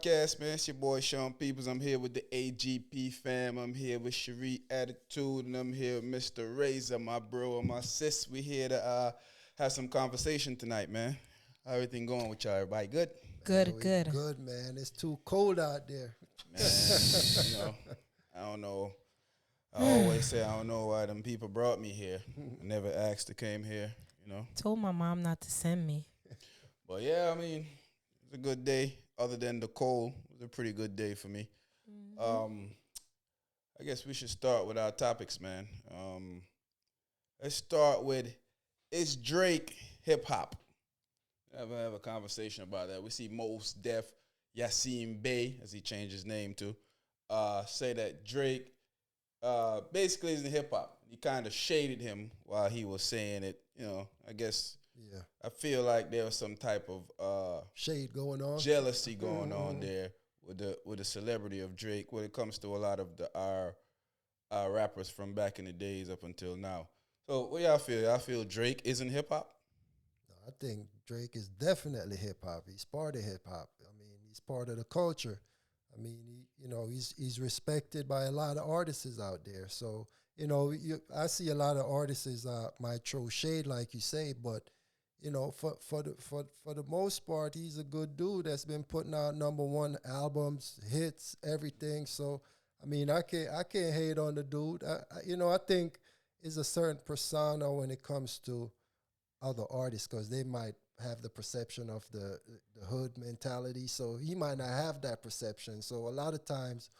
podcast, man. It's your boy Sean Peoples. I'm here with the AGP fam. I'm here with Cherie Attitude, and I'm here with Mr. Razor, my bro and my sis. We here to have some conversation tonight, man. How everything going with y'all? Everybody good? Good, We good. good, man. It's too cold out there. Man, I don't know. I always say I don't know why them people brought me here. I never asked to came here. Told my mom not to send me. But yeah, I mean, it's a good day. Other than the cold, it was a pretty good day for me. I guess we should start with our topics, man. Let's start with, is Drake hip hop? Have a conversation about that. We see Mos Def, Yassine Bey, as he changed his name to, say that Drake basically isn't hip hop. He kind of shaded him while he was saying it. I guess. Yeah. I feel like there was some type of Shade going on. jealousy going on there with the celebrity of Drake when it comes to a lot of our rappers from back in the days up until now. So what y'all feel? Y'all feel Drake isn't hip hop? I think Drake is definitely hip hop. He's part of hip hop. I mean, he's part of the culture. I mean, he's respected by a lot of artists out there. So, I see a lot of artists might throw shade, like you say, but for the most part, he's a good dude that's been putting out #1 albums, hits, everything. So, I mean, I can't hate on the dude. I think it's a certain persona when it comes to other artists because they might have the perception of the hood mentality. So he might not have that perception. So a lot of times,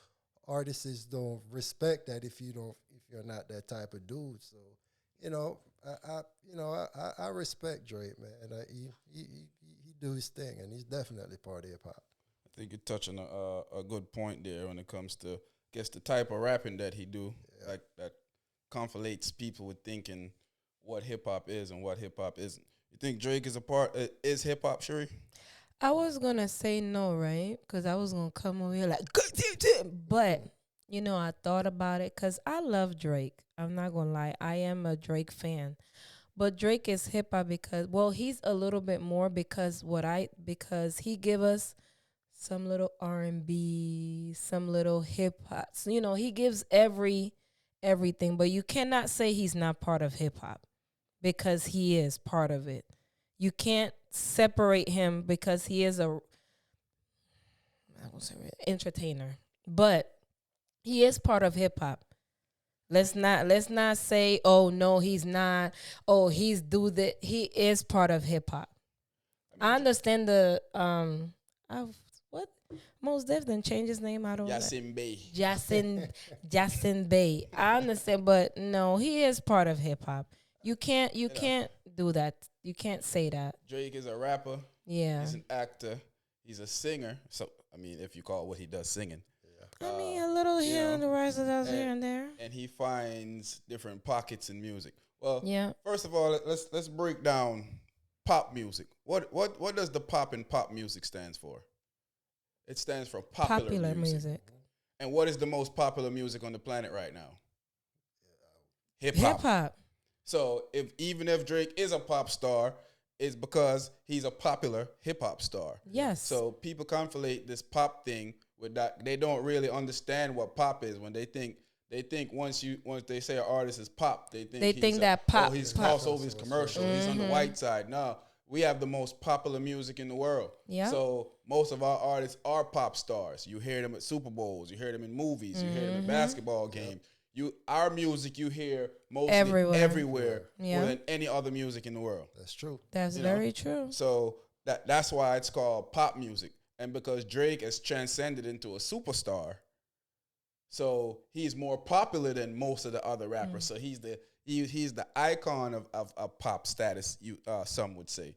artists don't respect that if you're not that type of dude. So, I respect Drake, man. He do his thing, and he's definitely part of hip hop. I think you're touching a good point there when it comes to, I guess, the type of rapping that he do, like that conflates people with thinking what hip hop is and what hip hop isn't. You think Drake is hip hop, Cherie? I was going to say no, right? Because I was going to come over here like, but, I thought about it because I love Drake. I'm not going to lie. I am a Drake fan. But Drake is hip hop because, he's a little bit more because he give us some little R&B, some little hip hop. So, he gives everything, but you cannot say he's not part of hip hop because he is part of it. You can't separate him because he is entertainer, but he is part of hip hop. Let's not say, oh no, he's not. Oh, he's do that. He is part of hip hop. I understand the what Mos Def then change his name. I don't know. Yassine Bey. Yassine Bey. I understand, but no, he is part of hip hop. You can't do that. You can't say that. Drake is a rapper. Yeah. He's an actor. He's a singer. So, I mean, if you call what he does singing. I mean, a little here and the rest of us here and there. And he finds different pockets in music. Well, yeah. First of all, let's break down pop music. What does the pop in pop music stands for? It stands for popular music. And what is the most popular music on the planet right now? Hip hop. So even if Drake is a pop star, it's because he's a popular hip hop star. Yes. So people conflate this pop thing with that. They don't really understand what pop is when they think once they say an artist is pop, they think that pop. Oh, he's crossed over his commercial. He's on the white side. No, we have the most popular music in the world. Yeah. So most of our artists are pop stars. You hear them at Super Bowls. You hear them in movies. You hear them in basketball games. Our music you hear mostly everywhere more than any other music in the world. That's true. That's very true. So that's why it's called pop music. And because Drake has transcended into a superstar, so he's more popular than most of the other rappers. So he's the icon of pop status. Some would say,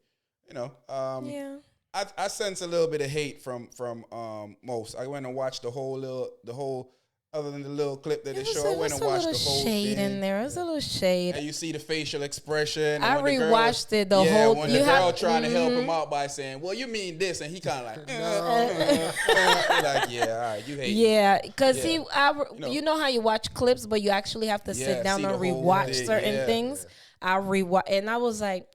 I sense a little bit of hate from most. I went and watched the whole. Other than the little clip that they show, I went and watched the whole shade thing. in there. There's a little shade. And you see the facial expression. I rewatched it the whole. When the girl trying to help him out by saying, "Well, you mean this," and he kind of like, like, yeah, all right, you hate. Yeah, because you know how you watch clips, but you actually have to sit down and rewatch certain things. I rewatch, and I was like,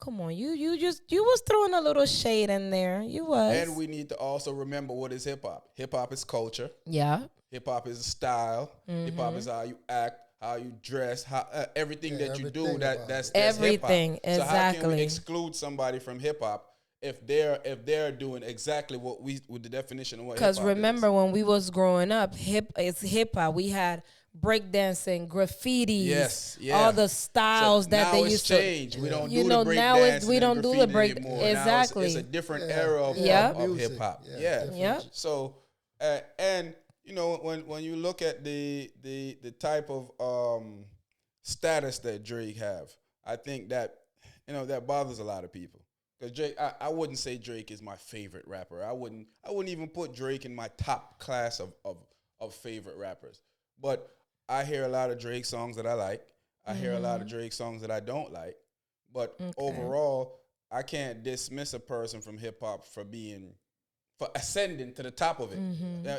come on, you was throwing a little shade in there. You was. And we need to also remember what is hip hop. Hip hop is culture. Yeah. Hip hop is a style. Hip hop is how you act, how you dress, how everything that you do. everything about That's it. Everything, hip hop. So how can we exactly. exclude somebody from hip hop if they're doing exactly what we with the definition of what hip hop Because remember when we was growing up, it's hip hop. We had breakdancing, graffitis, Yes, yeah. all the styles So that now they it's used changed. to. We don't You do know, the break now dance we don't do the graffiti break anymore. exactly. Now it's a different Yeah, era of, yeah. of Music, hip hop. yeah, Yeah. different. Yep. So and you know when you look at the type of status that Drake have, I think that that bothers a lot of people. Because Drake, I wouldn't say Drake is my favorite rapper. I wouldn't even put Drake in my top class of favorite rappers. But I hear a lot of Drake songs that I like. I hear a lot of Drake songs that I don't like. But overall, I can't dismiss a person from hip hop for ascending to the top of it.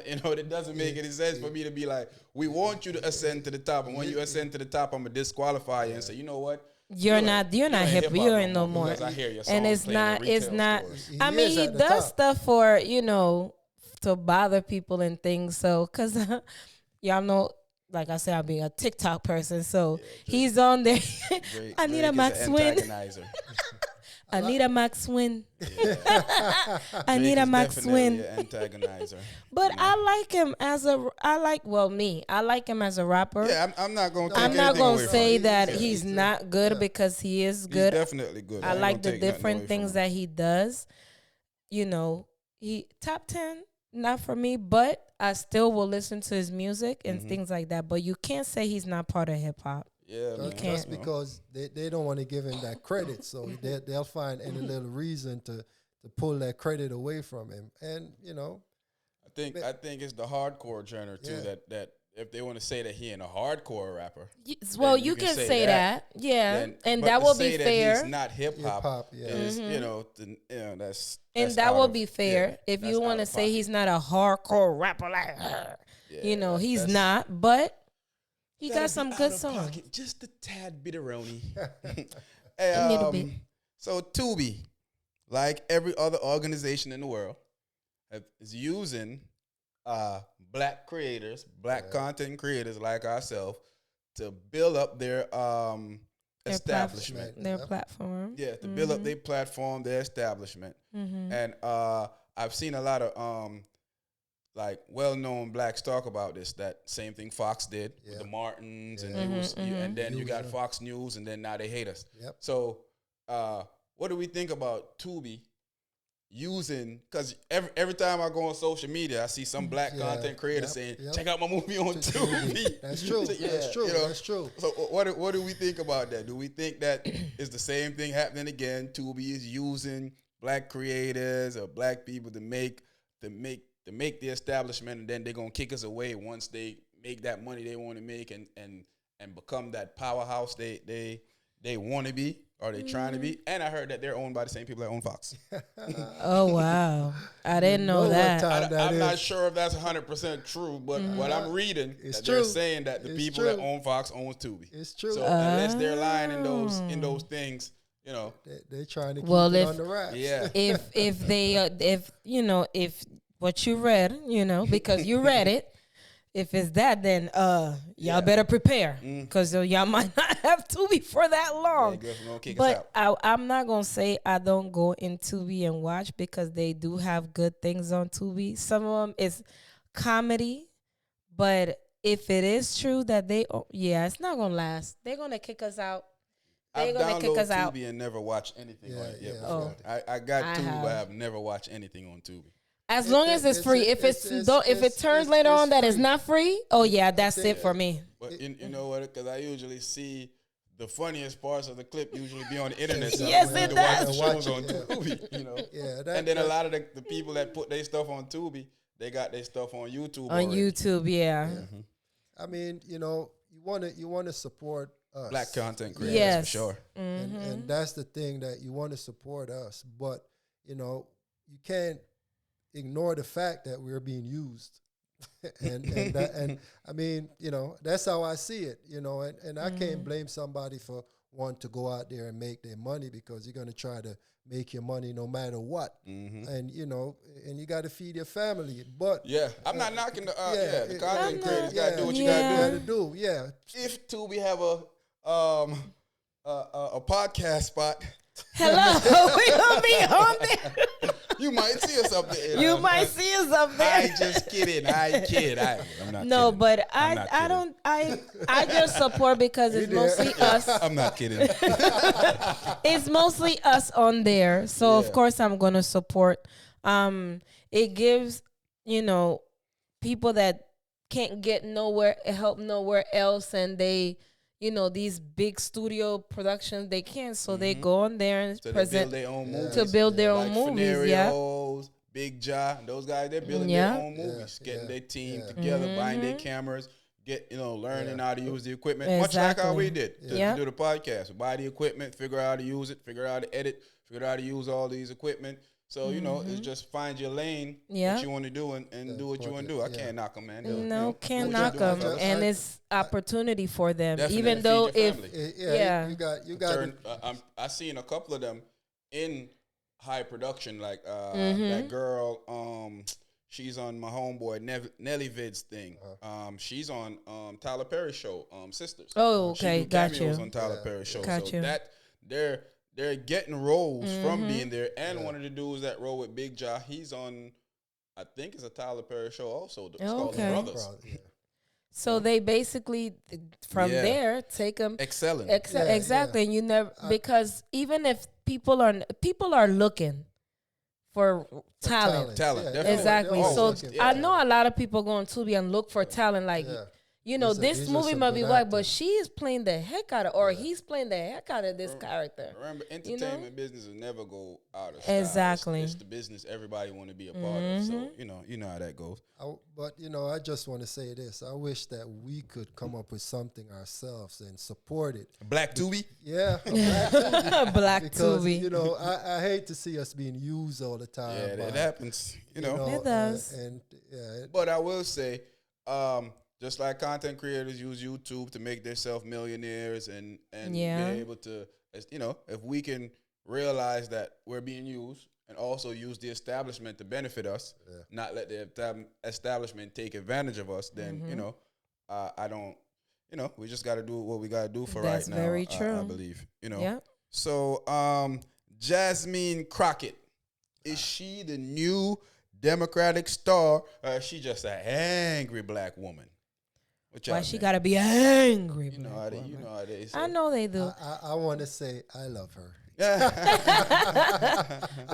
It doesn't make any sense for me to be like, we want you to ascend to the top, and when you ascend to the top, I'm gonna disqualify you and say, you know what? You're not hip. hip-hop You ain't no more. because I hear your And songs it's playing in not. It's retail not. stores. He I mean, is he at the does top. stuff for to bother people and things. So, cause y'all know, like I said, I'll be a TikTok person. So he's on there. I need a Drake Max is an Win. antagonizer. I need a Max Win. Yeah. I need a Max definitely Win. an antagonizer. But you know? I like him as I like him as a rapper. Yeah, I'm not gonna take I'm not anything gonna away say from that him. he's Yeah. not good Yeah. because he is He's good. definitely good. I ain't like gonna the take nothing away different from things him. that he does. He top 10, not for me, but I still will listen to his music and things like that. But you can't say he's not part of hip hop. Yeah, man. That's can't. because they don't want to give him that credit, so they'll find any little reason to pull that credit away from him. And I think it's the hardcore genre too. Yeah. That if they want to say that he ain't a hardcore rapper, Well, then you can say that. Yeah. then- And but that to will say be that fair. He's not hip hip hop. hop, yeah. Is And that's that out will of- be fair. yeah, If that's you out want to of say pocket. he's not a hardcore rapper, like, Yeah, he's that's- not, but he Gotta got be some out good of songs. pocket, just a tad bit around. A little bit. So Tubi, like every other organization in the world, is using black creators, black content creators like ourselves, to build up their establishment. Their platform. Yeah, to build up their platform, their establishment. And I've seen a lot of like well-known blacks talk about this. That same thing Fox did with the Martins, and and then you got Fox News, and then now they hate us. Yep. So, what do we think about Tubi using? Because every time I go on social media, I see some black content creator saying, "Check out my movie on Tubi." That's true. That's true. That's true. So, what do we think about that? Do we think that is the same thing happening again? Tubi is using black creators or black people to make the establishment, and then they're gonna kick us away once they make that money they want to make and become that powerhouse they want to be, or they trying to be. And I heard that they're owned by the same people that own Fox. Oh, wow. I didn't know what that. time that I'm not is. sure if that's 100% true, but what I'm reading, It's that they're true. saying that the It's people true. that own Fox owns Tubi. It's true. So unless they're lying in those things, They're trying to keep Well, it if- on the wraps. yeah. if they if what you read, because you read it, if it's that, then y'all better prepare, because y'all might not have Tubi for that long. Guess we're gonna kick us But out. I'm not gonna say I don't go in Tubi and watch, because they do have good things on Tubi. Some of them is comedy, but if it is true that it's not gonna last. They're gonna kick us out. They're I've gonna kick downloaded us out. Tubi and never watched anything on it yet. Yeah, before. Oh. I got I Tubi, but have. I've never watched anything on Tubi. As long as it's free. If if it turns later on that it's not free, that's it for me. But you know what? Because I usually see the funniest parts of the clip usually be on the internet. So Yes, I it to watch the does. shows on Watch it, Tubi, Yeah, and then a lot of the people that put their stuff on Tubi, they got their stuff on YouTube. On already. YouTube, yeah. I mean, you want to support us. Black content creators Yes. for sure. And that's the thing, that you want to support us, but you can't ignore the fact that we're being used. and I mean, that's how I see it, and I can't blame somebody for want to go out there and make their money because you're going to try to make your money no matter what. And, you know, and you got to feed your family. But Yeah, I'm not knocking the the content I'm creators. not- Got to do what you Yeah. got to do. do. Yeah. If too, we have a podcast spot. Hello, we gonna be on there. You might see us up there. You might see us up there. I just kidding. I kid. I'm not. No, kidding. but I'm not I kidding. don't I just support because it's mostly us. I'm not kidding. It's mostly us on there. So of Yeah. course I'm gonna support. It gives, you know, people that can't get help nowhere else, and they, you know, these big studio productions, they can't, so they go on there and So they present build their own movies. to build their own like movies. Yeah. Fenarios, Big Ja, those guys, they're building Yeah. their own movies, getting yeah, their team yeah. together, buying their cameras, learning how to use the equipment, much like how Exactly. we did to Yeah. do the podcast. We buy the equipment, figure out how to use it, figure out how to edit, figure out how to use all these equipment. So, you know, it's just find your lane, Yeah. what you want to do, and do what you want to do. I can't knock them, man. They'll, No, can't do what knock you do, them, fellas. and it's opportunity for them. Definitely Even feed though your if family. Yeah. You got Turn, I seen a couple of them in high production, like that girl. She's on my homeboy Nelly Vid's thing. She's on Tyler Perry's show, Sisters. Oh, She okay, do got cameos you. on Tyler Perry's show. Got So you. that they're getting roles from being there. And one of the dudes that roll with Big Ja, he's on. I think it's a Tyler Perry show also. It's called The Okay. Brothers. So they basically from Yeah. there take them Excelling. exactly. And you never, because even if people are looking for talent. Talent, Yeah, definitely. Exactly. Oh, So looking. I know a lot of people go on Tubi and look for talent. Like, Yeah. you know, These are this movie some might be good white, but actors. she is playing the heck out of, or he's playing the heck out of this character. Remember, You know? entertainment business will never go out of style. Exactly. It's the business everybody want to be a part of. So you know how that goes. But you know, I just want to say this. I wish that we could come up with something ourselves and support it. Black Tubi. Yeah, Black because Tubi. you know, I hate to see us being used all the time. Yeah, by, it happens. You know. It does. And yeah, But I will say, just like content creators use YouTube to make themselves millionaires and Yeah. be able to, you know, if we can realize that we're being used and also use the establishment to benefit us, not let the establishment take advantage of us, then, you know, I don't, you know, we just got to do what we got to do for That's right now. very I true. believe, you know. Yeah. So, Jasmine Crockett, is she the new Democratic star, or is she just an angry black woman? What y'all Why she think? gotta be angry? You know how they, you know how they say. I know they do. I want to say I love her.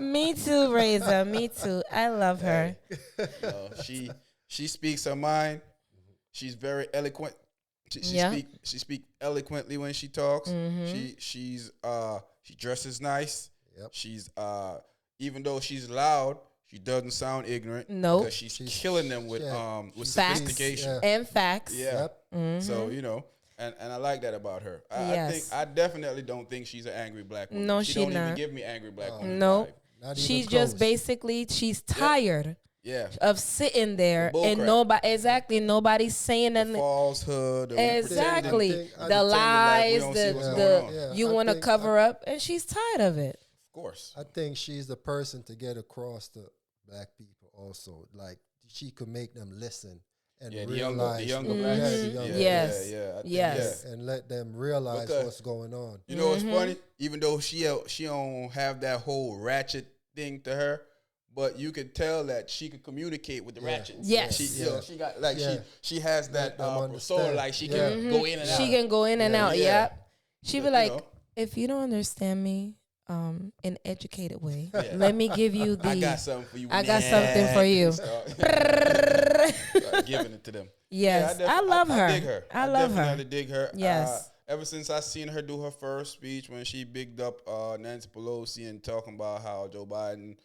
Me too, Razor. Me too. I love her. She speaks her mind. She's very eloquent. She speak eloquently when she talks. She dresses nice. Yep. She's even though she's loud, she doesn't sound ignorant. Nope. because she's killing them with Facts. sophistication. Yeah. And facts. Yeah. Yep. So you know, and I like that about her. Yes. I definitely don't think she's an angry black woman. No, she she don't even not. give me angry black woman. Nope. vibe. Not even She's close. just basically tired Yeah. of sitting there bull and crap. nobody's saying The nothing. falsehood. Exactly. pretending- I The pretend lies, we don't see what's the going on. Yeah, you I want to think- cover up, and she's tired of it. Of course. I think she's the person to get across to black people also. Like she could make them listen and Yeah, the realize younger yeah, blacks. the younger Yes. Yeah. I think, Yes. yeah. and let them realize Because- what's going on. You know what's funny? Even though she don't have that whole ratchet thing to her, but you could tell that she could communicate with the ratchets. Yes. She, you know, she got like Yeah. she has that Let them persona, understand. like she Yeah. can go in and out. She can go in and out. Yeah. Yep. She be You like, know. if you don't understand me, in educated way, Yeah. let me give you the. I got something for you. I got something for you. Start giving it to them. Yes, Yeah, I love her. I dig her. I love her. definitely dig her. Yes. Ever since I seen her do her first speech when she bigged up Nancy Pelosi and talking about how Joe Biden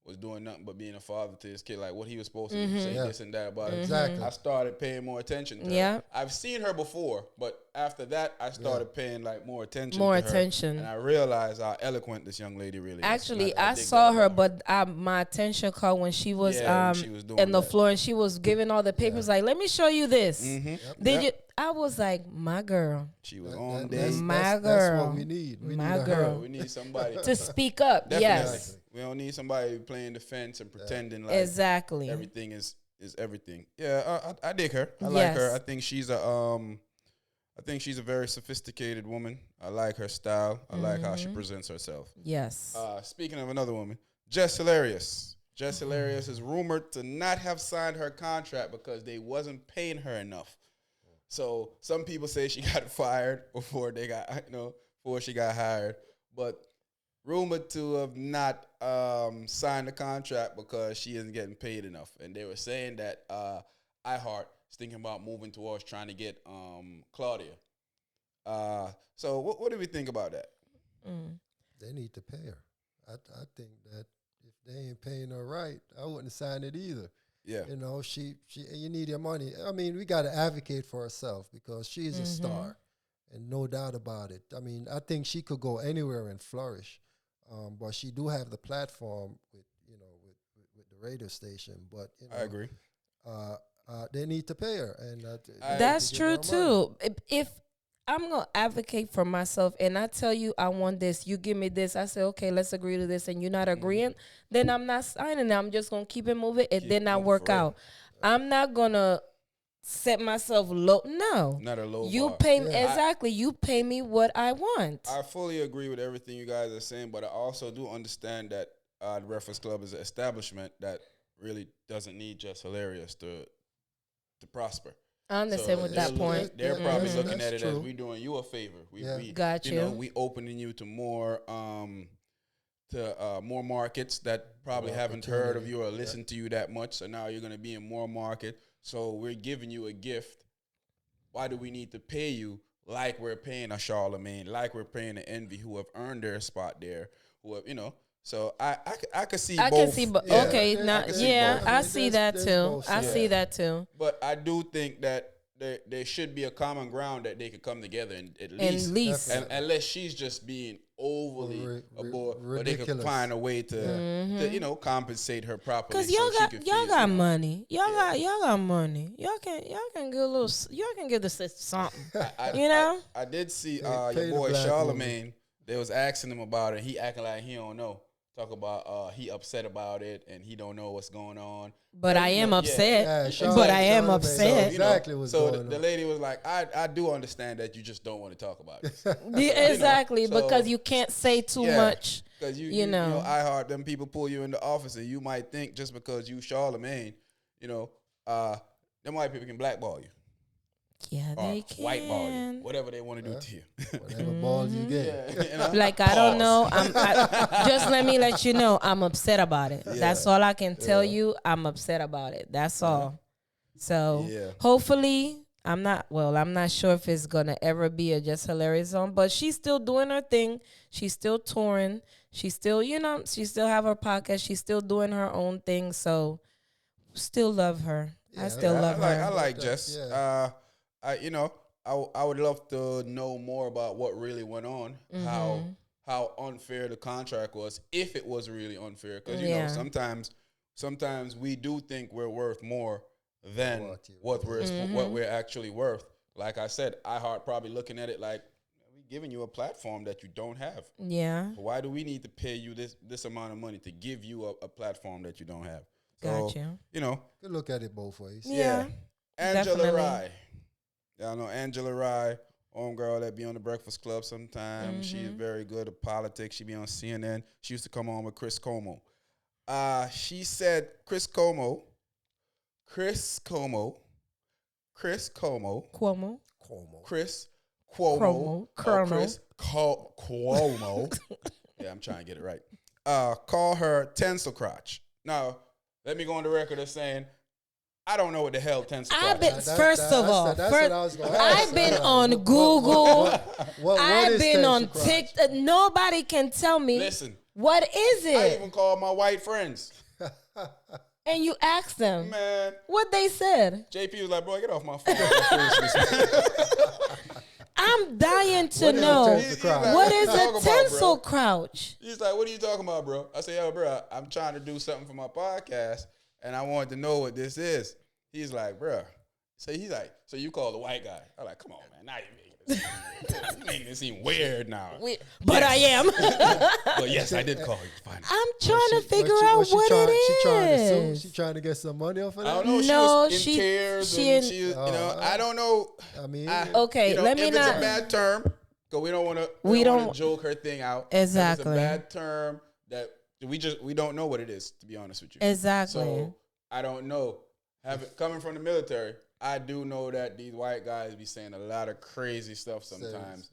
was doing nothing but being a father to his kid, like what he was supposed to do, say this and that about it. Exactly. I started paying more attention to Yeah. her. I've seen her before, but after that, I started paying like more attention More to her. attention. And I realized how eloquent this young lady really is. Actually, And I I dig saw that her, about but my attention caught when she was when she was doing in the that. floor and she was giving all the papers. Like, let me show you this. Did Yep. you? I was like, my girl, She was on That's, day. My that's girl. what we need. We My need a girl. her. We need somebody. to speak up. Definitely. Yes, We don't need somebody playing defense and pretending like exactly. everything is everything. Yeah, I dig her. I like her. Yes. I think she's a very sophisticated woman. I like her style. I like how she presents herself. Yes. Speaking of another woman, Jess Hilarious. Jess Hilarious is rumored to not have signed her contract because they wasn't paying her enough. So some people say she got fired before she got hired, but rumored to have not signed the contract because she isn't getting paid enough. And they were saying that iHeart is thinking about moving towards trying to get Claudia. So what do we think about that? They need to pay her. I think that if they ain't paying her right, I wouldn't sign it either. Yeah. You know, she you need your money. I mean, we got to advocate for herself because she is a star, and no doubt about it. I mean, I think she could go anywhere and flourish, but she do have the platform with the radio station. But I agree. They need to pay her, and That's true too. If I'm gonna advocate for myself, and I tell you I want this, you give me this. I say okay, let's agree to this, and you're not agreeing, then I'm not signing it. I'm just gonna keep it moving. It did not work out. I'm not gonna set myself low. No, Not a low you bar. pay me exactly. You pay me what I want. I fully agree with everything you guys are saying, but I also do understand that the Breakfast Club is an establishment that really doesn't need Just Hilarious to prosper. I understand with that point. They're probably looking That's at it as true. we doing you a favor. We Got you. we opening you to more more markets that probably haven't heard of you or listened to you that much. So now you're gonna be in more market. So we're giving you a gift. Why do we need to pay you like we're paying a Charlemagne, like we're paying an Envy, who have earned their spot there, who have So I could see I both. can see, okay, now, I see yeah, both. I see that there's too. both I sides. see that too. But I do think that there should be a common ground that they could come together and at At least, least, unless she's just being overly aboard, but they could ridiculous. find a way to compensate her properly. cause y'all so got she could y'all feel, got money. Y'all got money. Y'all can give a little. Y'all can give the sister something. I did see Pay your the boy black Charlemagne. They was asking him about it. He acting like he don't know. Talk about he upset about it and he don't know what's going on. But I am upset. Yeah, But I am Charlemagne upset. knows exactly what's So going the on. lady was like, I do understand that you just don't want to talk about it. Yeah, exactly, so- because you can't say too Yeah. much. Because You know. I heart them people pull you in the office and you might think just because you Charlemagne, them white people can blackball you. Yeah, Or they can. whiteball you. Whatever they want to do to you. Whatever balls you get. Yeah, Like I don't know. Just let me let you know I'm upset about it. That's all I can tell you. I'm upset about it. That's all. So Yeah. hopefully I'm not sure if it's gonna ever be a Just Hilarious song, but she's still doing her thing. She's still touring. She's still, she still have her podcast. She's still doing her own thing. So still love her. I still love her. I like Jess. Yeah. I would love to know more about what really went on, how unfair the contract was, if it was really unfair. Because sometimes we do think we're worth more than what we're actually worth. Like I said, iHeart probably looking at it like, we giving you a platform that you don't have. Yeah. Why do we need to pay you this amount of money to give you a platform that you don't have? So, Gotcha. Could look at it both ways. Yeah. Angela Definitely. Rye. Y'all know Angela Rye, homegirl that be on the Breakfast Club sometimes. She's very good at politics. She be on CNN. She used to come on with Chris Cuomo. She said Chris Cuomo, Chris Cuomo, Chris Cuomo, Cuomo. Yeah, I'm trying to get it right. Call her Tencel Crotch. Now, let me go on the record of saying, I don't know what the hell Tencel Crotch I've been is. first of all. That's what I was gonna ask. I've been on Google. What I've is been on Tencel Crotch? TikTok. Nobody can tell me. Listen, What is I it? even call my white friends. And you asked them Man, what they said. JP was like, bro, get off my phone. I'm dying to What is a know tensor crouch? what is Talking a about, tensile bro? crouch. He's like, what are you talking about, bro? I said, yo, bro, I'm trying to do something for my podcast, and I wanted to know what this is. He's like, bro. So he's like, so you call the white guy? I'm like, come on, man. Now you making it seem weird now. But I am. But yes, I did call you. Fine. I'm trying to figure out what it is. She trying to get some money off of I that? don't know. No, She was in she- tears. she And in- she, you know, I don't know. I mean, Okay, let me if it's not- a bad term, because we don't want to. We don't don't- joke her thing out. Exactly. If it's a bad term that we don't know what it is. To be honest with you. Exactly. So I don't know. Coming from the military, I do know that these white guys be saying a lot of crazy stuff sometimes,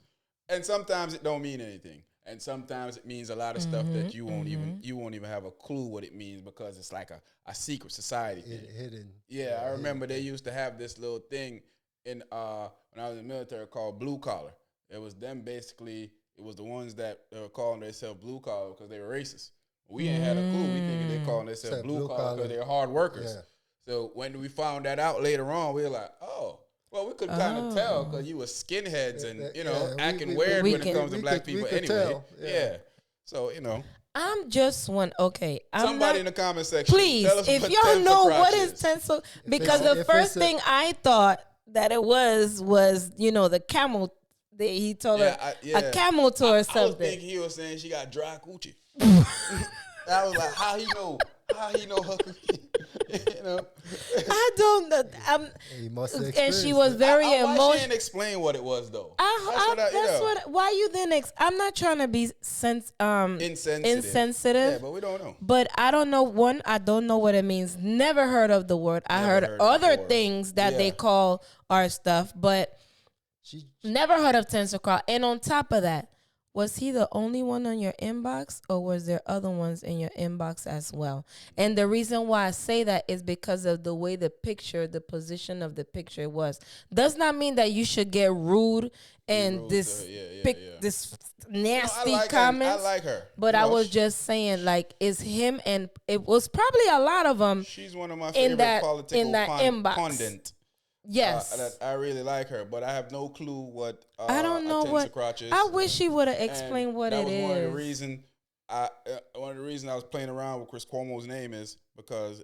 and sometimes it don't mean anything, and sometimes it means a lot of stuff that you won't even have a clue what it means because it's like a secret society thing. hidden. Yeah, I remember they used to have this little thing in when I was in the military called blue collar. It was them basically. It was the ones that were calling themselves blue collar because they were racist. We ain't had a clue. We thinking they calling themselves Said blue blue collar because collar. they're hard workers. Yeah. So when we found that out later on, we were like, oh, well, we could kind of tell because you were skinheads and, you know, Yeah, acting weird when it can- comes to black people could anyway. tell, Yeah. yeah. So, you know, I'm just one. Okay. I'm somebody in not, the comment section, please, tell us if what y'all tensor know crotch what is tensile, because it's- the if first it's a- thing I thought that it was, you know, the camel. He told her a camel toe or I was something. thinking he was saying she got dry coochie. I was like, how he know? How he know her coochie? You know? I don't know. He must have And experienced she was it. very Why she emotional. didn't explain what it was, though? That's what. Why you then? I'm not trying to be insensitive. Yeah, but we don't know. But I don't know. One, I don't know what it means. Never heard of the word. I Never heard heard it other before. things that they Yeah. call our stuff, but She, never heard of tensor crowd. And on top of that, was he the only one on your inbox, or was there other ones in your inbox as well? And the reason why I say that is because of the way the position of the picture was. Does not mean that you should get rude and rude this to her. Yeah, pic, yeah. this No, nasty I comments. like her. But You I know, was just saying, like, is him, and it was probably a lot of them. she's one of my in favorite that- political in that inbox. pundit. Yes. That I really like her, but I have no clue what I don't know a tensor what. crotch is. I wish he would have And explained what that it was is. one of the reasons I was playing around with Chris Cuomo's name is because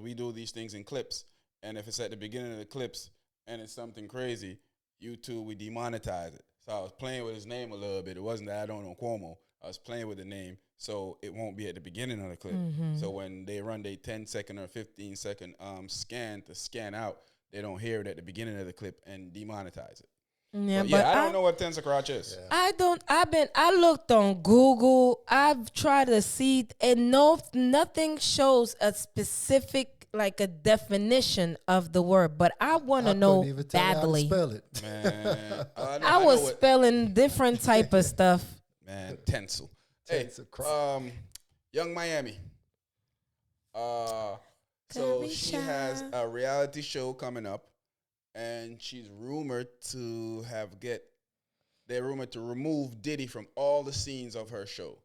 we do these things in clips, and if it's at the beginning of the clips and it's something crazy, YouTube we demonetize it. So I was playing with his name a little bit. It wasn't that I don't know Cuomo. I was playing with the name, so it won't be at the beginning of the clip. Mm-hmm. So when they run their 10-second or 15-second scan to scan out, they don't hear it at the beginning of the clip and demonetize it. Yeah, But I don't know what tensor crotch is. I don't. I looked on Google. I've tried to see, and nothing shows a specific, like a definition of the word. But I want to know couldn't even tell you how to badly. spell it. Man, I was spelling different type of stuff. Man, tensile. Hey, Tensor crotch. Young Miami. So she has a reality show coming up, and she's rumored to they're rumored to remove Diddy from all the scenes of her show.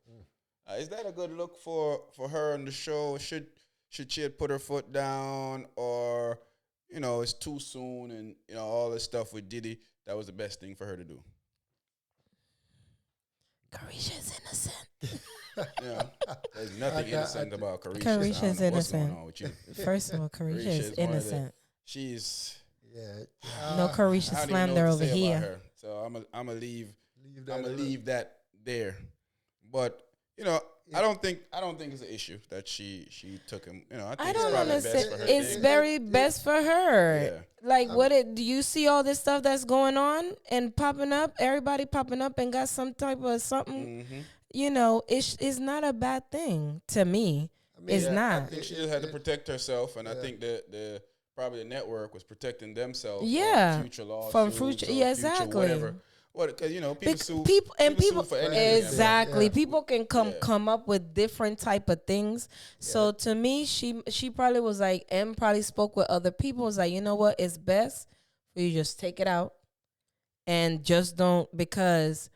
Is that a good look for her on the show? Should she have put her foot down, or it's too soon, and all this stuff with Diddy? That was the best thing for her to do. Carisha's innocent. Yeah, there's nothing innocent about Carisha. Carisha's I don't know what's innocent. going on with you. First of all, Carisha Carisha is is one of the- innocent. She's Yeah. No Carisha I don't even know slander what to over say about here. her. So I'm gonna leave. that I'm gonna alone. leave that there. But I don't think it's an issue that she took him. I think I it's don't probably understand. best for her. It's thing. very best for her. Yeah. Like, do you see all this stuff that's going on and popping up? Everybody popping up and got some type of something. Mhm. It's not a bad thing to me. It's Yeah, I not. think she just had to protect herself, and I think the probably the network was protecting themselves. Yeah. From future lawsuits. From future- or yeah, future exactly. Whatever. What? Because people sue. People sue for anything. exactly. Yeah. People can Yeah. come up with different type of things. So to me, she probably was like, M probably spoke with other people. Was like, you know what? It's best for you just take it out and just don't, because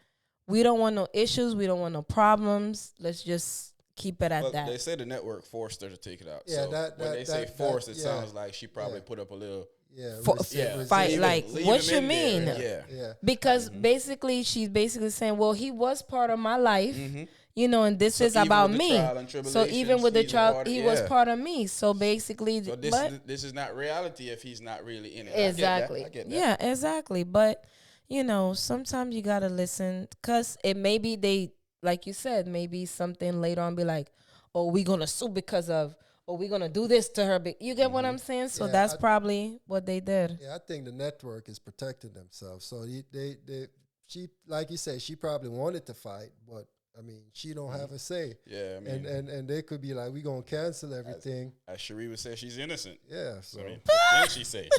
we don't want no issues. We don't want no problems. Let's just keep it at Well, that. they say the network forced her to take it out. Yeah, So that- when that- they say that- forced, that- it yeah. sounds like she probably Yeah. put up a little. Yeah, Yeah, Fight, leave like, leave what him you in there. mean? Yeah. Yeah. Because basically, she's basically saying, well, he was part of my life, Mhm. and this So is even about with the me. trial and So even with tribulations, the he's a trial, part of- he was yeah. part of me. So basically, So but this is not reality if he's not really in it. exactly, I get that. yeah, exactly. But sometimes you gotta listen, cause it maybe they, like you said, maybe something later on be like, oh, we gonna sue because of, or we gonna do this to her. You get what I'm saying? So Yeah, that's probably what they did. Yeah, I think the network is protecting themselves. So she, like you said, she probably wanted to fight, but I mean, she don't have a say. Yeah, I mean, And they could be like, we gonna cancel everything. as Cherie would say, she's innocent. Yeah. So I mean, what can she say?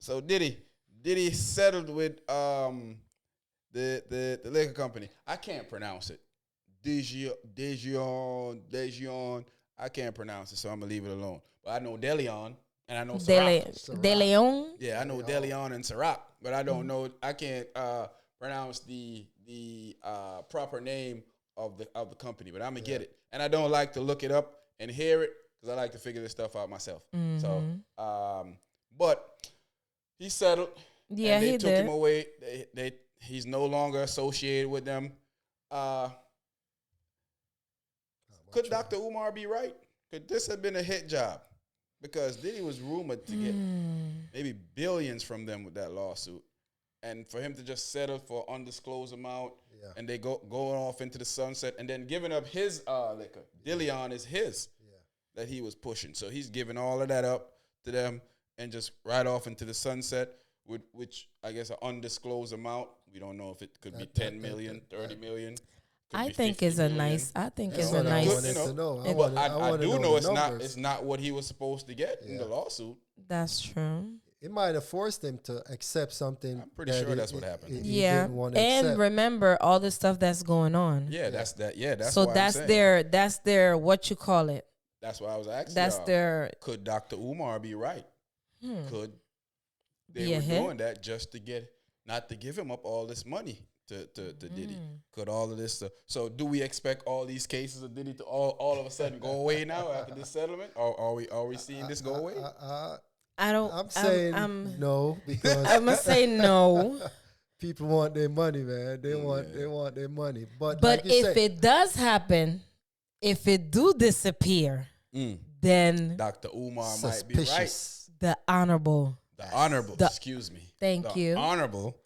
So Diddy settled with the liquor company. I can't pronounce it. Dejion. I can't pronounce it, so I'm gonna leave it alone. But I know Deleon and I know Ciroc. De Leon. Yeah, I know Deleon and Ciroc, but I don't know. I can't pronounce the proper name of the company. But I'm gonna get it, and I don't like to look it up and hear it because I like to figure this stuff out myself. So, but he settled. Yeah, and they he took did. him away. He's no longer associated with them. Could Dr. Umar be right? Could this have been a hit job? Because Diddy was rumored to get maybe billions from them with that lawsuit. And for him to just settle for undisclosed amount and they going off into the sunset and then giving up his liquor. Deleon is his that he was pushing. So he's giving all of that up to them and just right off into the sunset with which I guess an undisclosed amount. We don't know if it could be 10 million, 30 million. I think it's a nice. I think it's a what I nice. wanted to know. I Well, wanna- I wanna do know know the numbers. it's not what he was supposed to get in the lawsuit. That's true. It might have forced him to accept something. I'm pretty sure that's what happened. He Yeah, didn't want to and accept. remember all the stuff that's going on. Yeah, that's that. Yeah, that's So why that's I'm saying. their what you call it. That's why I was asking. That's y'all, their could Dr. Umar be right? Could they Be a were hit? doing that just to get not to give him up all this money to Diddy? Could all of this stuff? So do we expect all these cases of Diddy to all of a sudden go away now after this settlement? Or are we seeing this go away? I don't. I'm saying no because I'm gonna say no. people want their money, man. They want their money. But But like you if say, it does happen, if it do disappear, then Dr. Umar might be right. suspicious. the honorable The honorable, excuse me. Thank the you. Honorable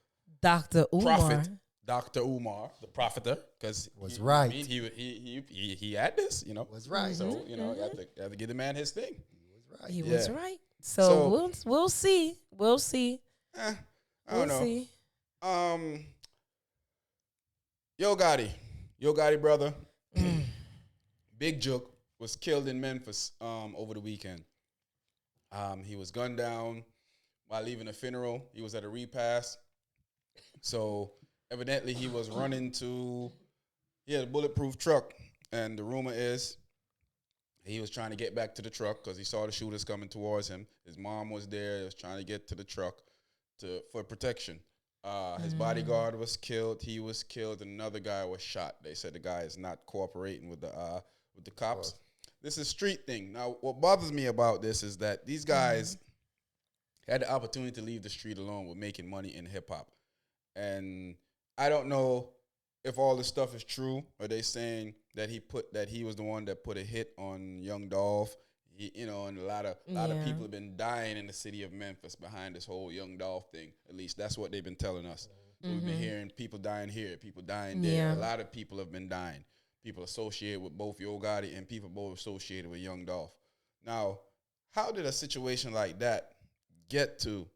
Dr. Umar. prophet, Dr. Umar, the propheter, because Was right. I mean, he had this, Was right. So you have to give the man his thing. He Yeah. was right. So we'll see. We'll see. I We'll don't know. see. Yo Gotti brother, Big Jook was killed in Memphis over the weekend. He was gunned down while leaving a funeral. He was at a repast. So evidently he was he had a bulletproof truck, and the rumor is he was trying to get back to the truck because he saw the shooters coming towards him. His mom was there. He was trying to get to the truck for protection. His bodyguard was killed. He was killed, and another guy was shot. They said the guy is not cooperating with the cops. This is street thing. Now, what bothers me about this is that these guys had the opportunity to leave the street alone with making money in hip hop, and I don't know if all this stuff is true. Are they saying that he was the one that put a hit on Young Dolph? And a lot of people have been dying in the city of Memphis behind this whole Young Dolph thing. At least that's what they've been telling us. So we've been hearing people dying here, people dying there. Yeah. A lot of people have been dying. People associated with both Yo Gotti and people both associated with Young Dolph. Now, how did a situation like that get to,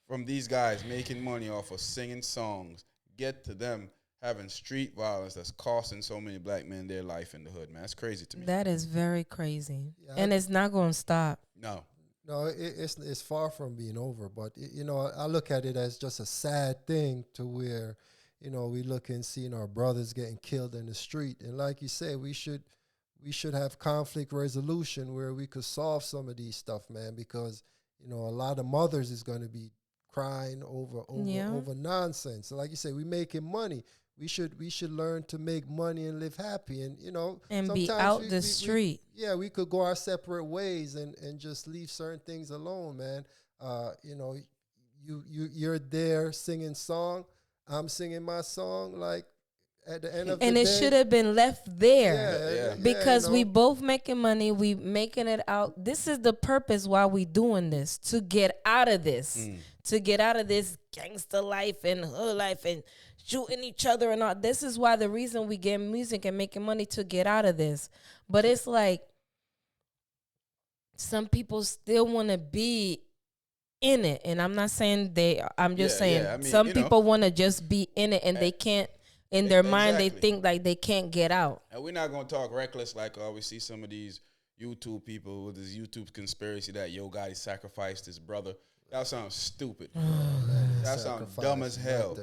from these guys making money off of singing songs, get to them having street violence that's costing so many black men their life in the hood, man? That's crazy to me. That is very crazy. Yeah, And it's not going to stop. No. No, it's far from being over. But I look at it as just a sad thing to where, we look and seeing our brothers getting killed in the street. And like you said, we should have conflict resolution where we could solve some of these stuff, man. Because a lot of mothers is going to be crying over nonsense. So like you say, we making money. we should learn to make money and live happy. And And be sometimes out the street. we could go our separate ways and just leave certain things alone, man. You're there singing song, I'm singing my song. Like at the end of And the it day, should have been left there. Yeah. Because we both making money, we making it out. This is the purpose why we doing this, to get out of this, to get out of this gangster life and hood life and shooting each other and all. This is why the reason we get music and making money, to get out of this. But it's like some people still want to be in it, and I'm not saying I'm just saying I mean, some people want to just be in it, and they can't. In their mind, they think like they can't get out. And we're not gonna talk reckless like we see some of these YouTube people with this YouTube conspiracy that Yo Gotti sacrificed his brother. That sounds stupid. That sounds dumb as hell.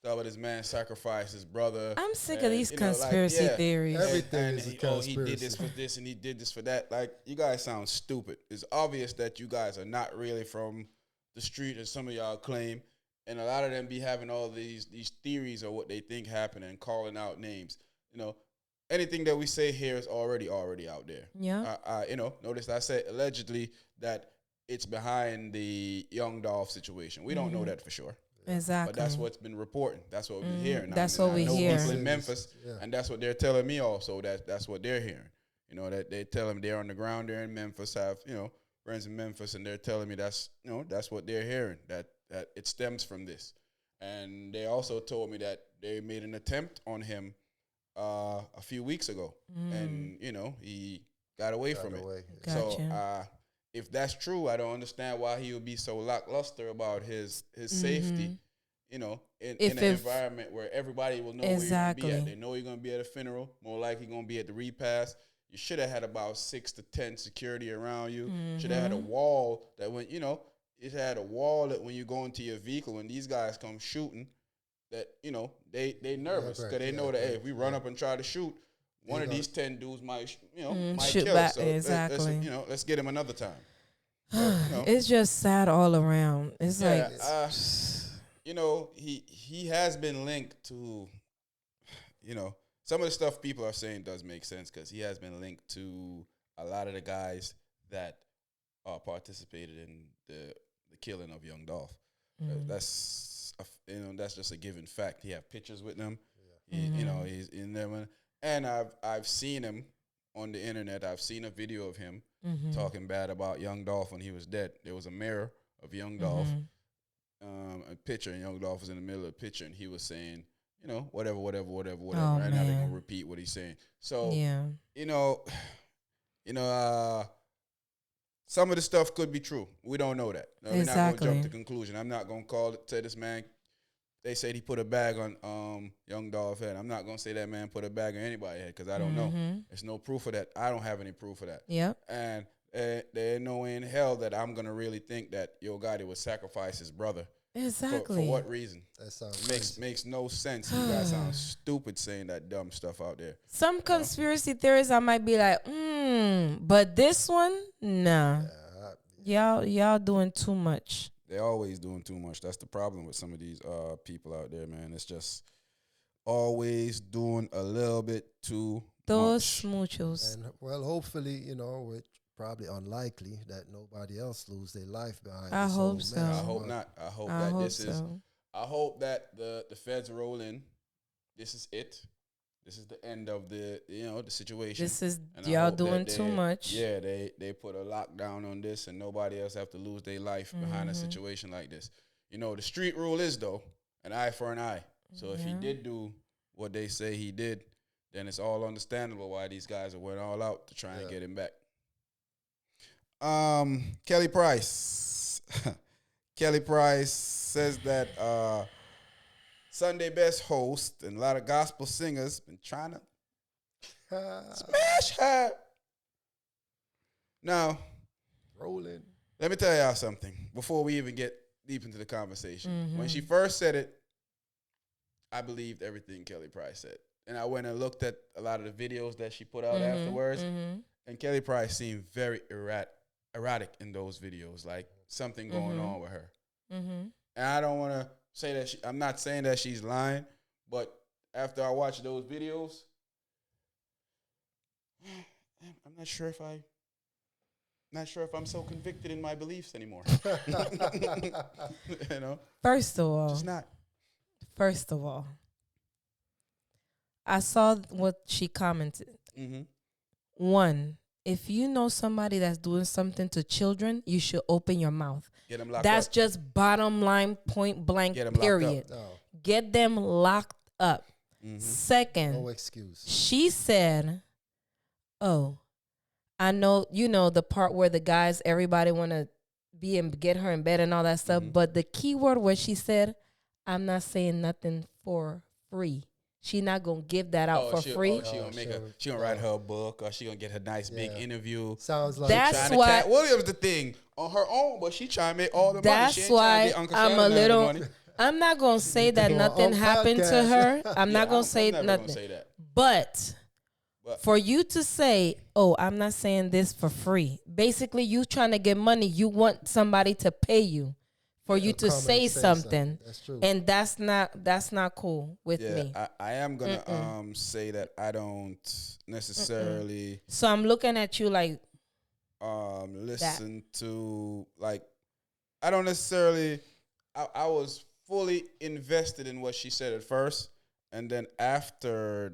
Thought about this man sacrificed his brother. I'm sick of these conspiracy theories. Everything is a conspiracy. He did this for this and he did this for that. Like, you guys sound stupid. It's obvious that you guys are not really from the street, as some of y'all claim. And a lot of them be having all these theories of what they think happened and calling out names. Anything that we say here is already out there. Yeah. Notice I said allegedly that it's behind the Young Dolph situation. We don't know that for sure. Exactly. But that's what's been reporting. That's what we've been hearing. That's what we hear. People in Memphis, and that's what they're telling me also. That's what they're hearing. That they tell them they're on the ground there in Memphis, have friends in Memphis, and they're telling me that's what they're hearing, that it stems from this. And they also told me that they made an attempt on him a few weeks ago, and he got away from it. Gotcha. So if that's true, I don't understand why he would be so lackluster about his safety. In an environment where everybody will know where you're going to be at. They know you're going to be at a funeral. More likely going to be at the repast. You should have had about 6 to 10 security around you. Should have had a wall that when it had a wall that when you go into your vehicle, when these guys come shooting, that they nervous because they know that hey, if we run up and try to shoot, one of these 10 dudes might shoot kill back. us. So exactly. let's get him another time. It's just sad all around. It's like he has been linked to some of the stuff people are saying does make sense because he has been linked to a lot of the guys that participated in the killing of Young Dolph. That's just a given fact. He have pictures with them. He's in there, and I've seen him on the internet. I've seen a video of him talking bad about Young Dolph when he was dead. There was a mirror of Young Dolph, a picture, and Young Dolph was in the middle of the picture, and he was saying, whatever. Oh, and now they're man. gonna repeat what he's saying. So some of the stuff could be true. We don't know that. We're not going to jump to conclusion. I'm not going to say this man. They said he put a bag on Young Dolph's head. I'm not going to say that man put a bag on anybody's head because I don't know. There's no proof of that. I don't have any proof of that. Yep. And there ain't no way in hell that I'm going to really think that Yo Gotti would sacrifice his brother. Exactly. For what reason? That sounds Makes no sense. You guys sound stupid saying that dumb stuff out there. Some conspiracy theories I might be like, but this one, nah. Y'all doing too much. They're always doing too much. That's the problem with some of these people out there, man. It's just always doing a little bit too Those much. smoochos. And hopefully, it's probably unlikely that nobody else lose their life behind. I this hope whole so. mess. I hope not. I hope I that hope this is. so. I hope that the feds roll in. This is it. This is the end of the situation. This is And I y'all hope that doing too much. Yeah, they put a lockdown on this, and nobody else have to lose their life behind a situation like this. The street rule is though an eye for an eye. So if he did do what they say he did, then it's all understandable why these guys went all out to try and get him back. Kelly Price. Kelly Price says that Sunday Best host and a lot of gospel singers been trying to smash her. Now, Rolling. let me tell y'all something before we even get deep into the conversation. When she first said it, I believed everything Kelly Price said. And I went and looked at a lot of the videos that she put out afterwards. And Kelly Price seemed very erratic in those videos, like something going on with her. And I don't want to say that I'm not saying that she's lying, but after I watched those videos, I'm not sure if I'm so convicted in my beliefs anymore. You know, First of all, just not. first of all, I saw what she commented. Mm-hmm. One, if you know somebody that's doing something to children, you should open your mouth. Get them locked That's up. just bottom line, point blank, Get 'em locked up. period. No, Get them locked up. Mm-hmm. Second, no excuse. she said, "Oh, I know, you know, the part where the guys, everybody want to be and get her in bed and all that stuff. Mhm. But the key word where she said, I'm not saying nothing for free. She not going to give that out for free. she gonna make sure. she gonna write her a book, or she gonna get her nice big Yeah. interview. Sounds like That's Trying to why- Cat Williams the thing on her own, but she trying to make all the money. That's She ain't trying why to get Uncle I'm Shannon a none of the little, money. I'm not going to say that Go nothing on happened to podcast. her. I'm not going I'm to say never nothing. Gonna say that. But But- for you to say, oh, I'm not saying this for free. Basically, you trying to get money. You want somebody to pay you for you to come and say something. That's true. And that's not cool with Yeah, me. I am gonna say that I don't necessarily So I'm looking at you like, listen to, like, I don't necessarily I was fully invested in what she said at first, and then after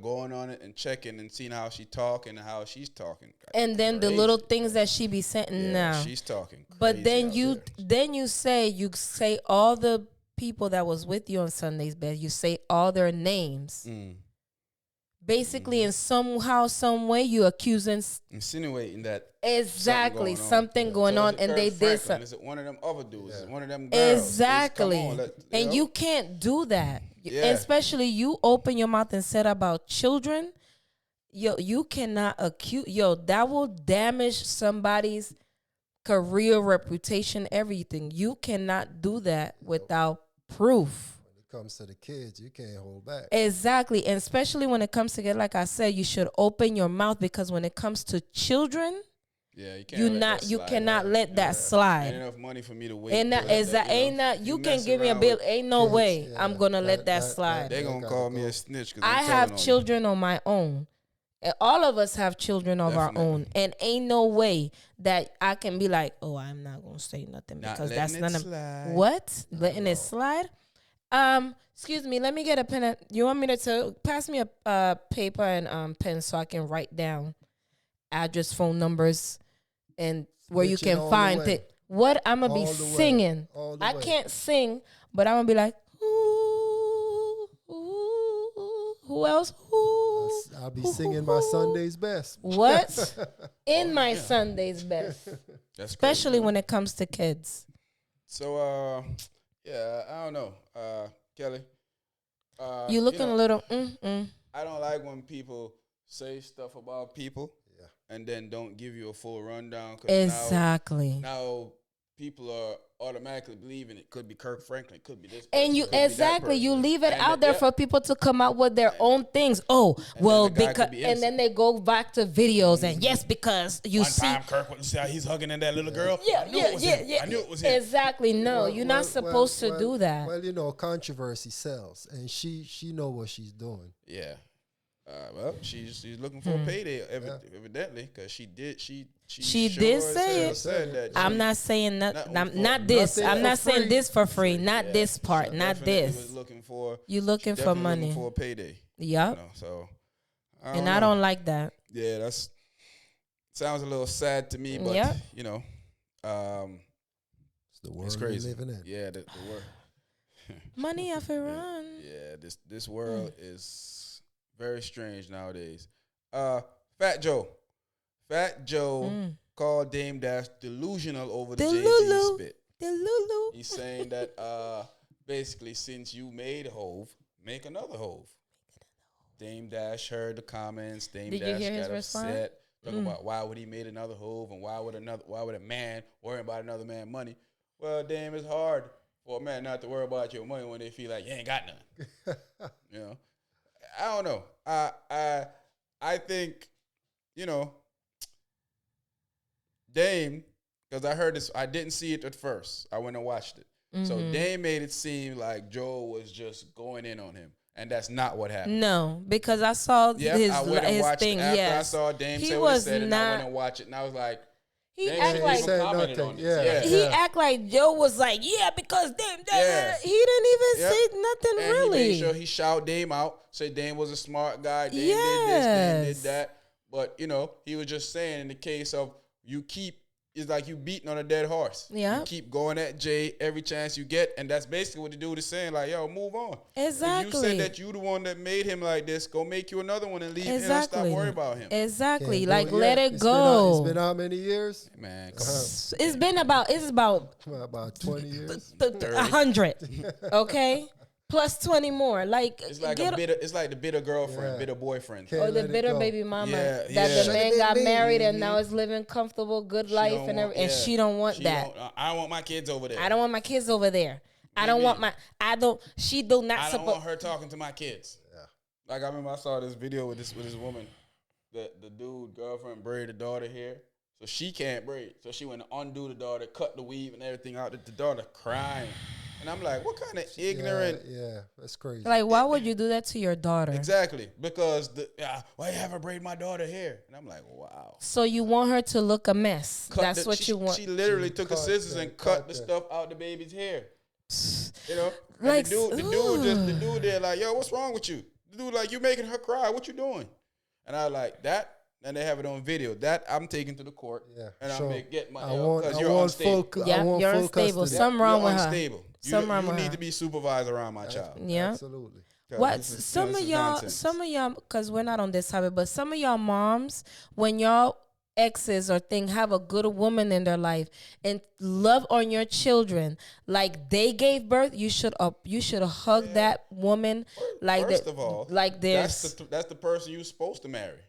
going on it and checking and seeing how she talking and how she's talking, and then the crazy. little things that she be saying Yeah, now. she's talking But crazy then out there. you say all the people that was with you on Sunday's bed, you say all their names. Mm. Basically, in somehow, some way, you accusing Insinuating that exactly something going So on, is it and Kirk they did Franklin? something. Is it one of them other dudes? Is it Yeah. one of them girls? Exactly. Come on, And know? you can't do that. Yeah. Especially you open your mouth and said about children. You cannot accuse. That will damage somebody's career, reputation, everything. You cannot do that without proof. When it comes to the kids, you can't hold back. Exactly. And especially when it comes to get, like I said, you should open your mouth, because when it comes to children, Yeah, you can't. you cannot let that slide. Ain't enough money for me to wait. Ain't not, to let is that you know, ain't not you can mess give me a around bill. with- Ain't no kids, way yeah, I'm gonna let that that- slide. They that gonna gotta call me go. a snitch. 'Cause I I'm have telling on you. children on my own. And all of us have children of our Definitely. own, and ain't no way that I can be like, oh, I'm not gonna say nothing Not because letting that's it none of slide. what letting it slide. Excuse me, let me get a pen. You want me to pass me a paper and pen so I can write down address, phone numbers, and where you Snitching can all the find way. it. What I'm gonna be All the way. singing. All the I way. can't sing, but I'm gonna be like, ooh, ooh, who else? Ooh, I'll be ooh, singing ooh, my ooh. Sunday's best. What? In my Sunday's best. That's Especially crazy. when it comes to kids. So yeah, I don't know, Kelly. You looking know, a little I don't like when people say stuff about people Yeah. and then don't give you a full rundown. 'Cause exactly. Now people are automatically believing it could be Kirk Franklin, it could be this. And person, you it could be that exactly you person. leave it And out there yeah. for people to come out with their own things. Oh, And well, then the guy because could be and then innocent. they go back to videos and yes, because you One see time, Kirk, you see how he's hugging in that little girl? yeah, I knew yeah, it was yeah, him. yeah. I knew it was him. Exactly. No, you're not supposed to do that. Well, you know, controversy sells, and she know what she's doing. Yeah. Well, she's looking for a payday, evidently, because she did She sure did as say hell it. said that. I'm not saying Not not this. nothing I'm for not saying free. this for free. Not Yeah, this part. she Not definitely this. Was looking for. You looking for definitely money. Looking for a payday. Yep. You know, so. And know. I don't like that. Yeah, that's sounds a little sad to me, but Yep. you know, It's the world it's we're crazy. living in. Yeah, the word. Money off it run. Yeah, this world is very strange nowadays. Fat Joe called Dame Dash delusional over the Jay-Z Delulu. spit. The Lulu. He's saying that basically since you made Hove, make another Hove. Dame Dash heard the comments. Dame Did you Dash hear his got response? upset. Talking about why would he made another Hove and why would a man worry about another man's money? Well, Dame, it's hard for a man not to worry about your money when they feel like you ain't got none. You know, I don't know. I think, you know, Dame, because I heard this, I didn't see it at first. I went and watched it. So they made it seem like Joe was just going in on him. And that's not what happened. No, because I saw I went and his watched thing. it. After I Yes, saw Dame he say what he was said, and I went not. and watched it, and I was like, He Dame act should like even said commented nothing. on this. Yeah. he act like Joe was like, yeah, because Dame. Yeah. He didn't even Yep. say nothing And really. he made sure he shout Dame out, say Dame was a smart guy, Dame did this, Dame did Yes. that. But, he was just saying in the case of it's like you beating on a dead horse. Yeah. You keep going at Jay every chance you get, and that's basically what the dude is saying, like, yo, move on. Exactly. If you said that you the one that made him like this, go make you another one and leave him and stop Exactly. worrying about him. Exactly. Can't Like do it let yet. it go. It's been how many years? Man, come on. It's been about. It's about Well, about 20 years. 100. Okay, plus 20 more. Like It's like get it's like the bitter girlfriend, Yeah. bitter boyfriend. Can't or the let it bitter go. baby mama Yeah, that yeah. the Should've man been got me. married and now is living comfortable, good life don't and want- everything, and yeah. she don't want She that. I don't want my kids over there. I don't want my kids over there. I don't Maybe. want my. I don't. She do not I don't support. want her talking to my kids. Yeah. Like I remember I saw this video with this woman, the dude girlfriend braided the daughter hair, so she can't braid. So she went to undo the daughter, cut the weave and everything out. The daughter crying, and I'm like, what kind of ignorant? Yeah, that's crazy. Like, why would you do that to your daughter? Exactly, because why you haven't braid my daughter hair? And I'm like, wow. So you want her to look a mess. Cut That's the- what she, you want. She literally took the cut scissors the- and cut cut the the- stuff out the baby's hair. And Like, the dude there like, yo, what's wrong with you? The dude like, you making her cry. What you doing? And I like that. And they have it on video. That I'm taking to the court. Yeah, And sure. I'm get my I want because you're unstable. Yeah, you're full unstable. custody. Something wrong You're with her. unstable. Something wrong You with need her. to be supervised around my child. Yeah. Absolutely. 'Cause What this is- some this of is y'all, nonsense. because we're not on this topic, but some of y'all moms, when y'all exes or thing have a good woman in their life and love on your children, like they gave birth, you should hug that woman like First that, of all, like that's the person you're supposed to marry.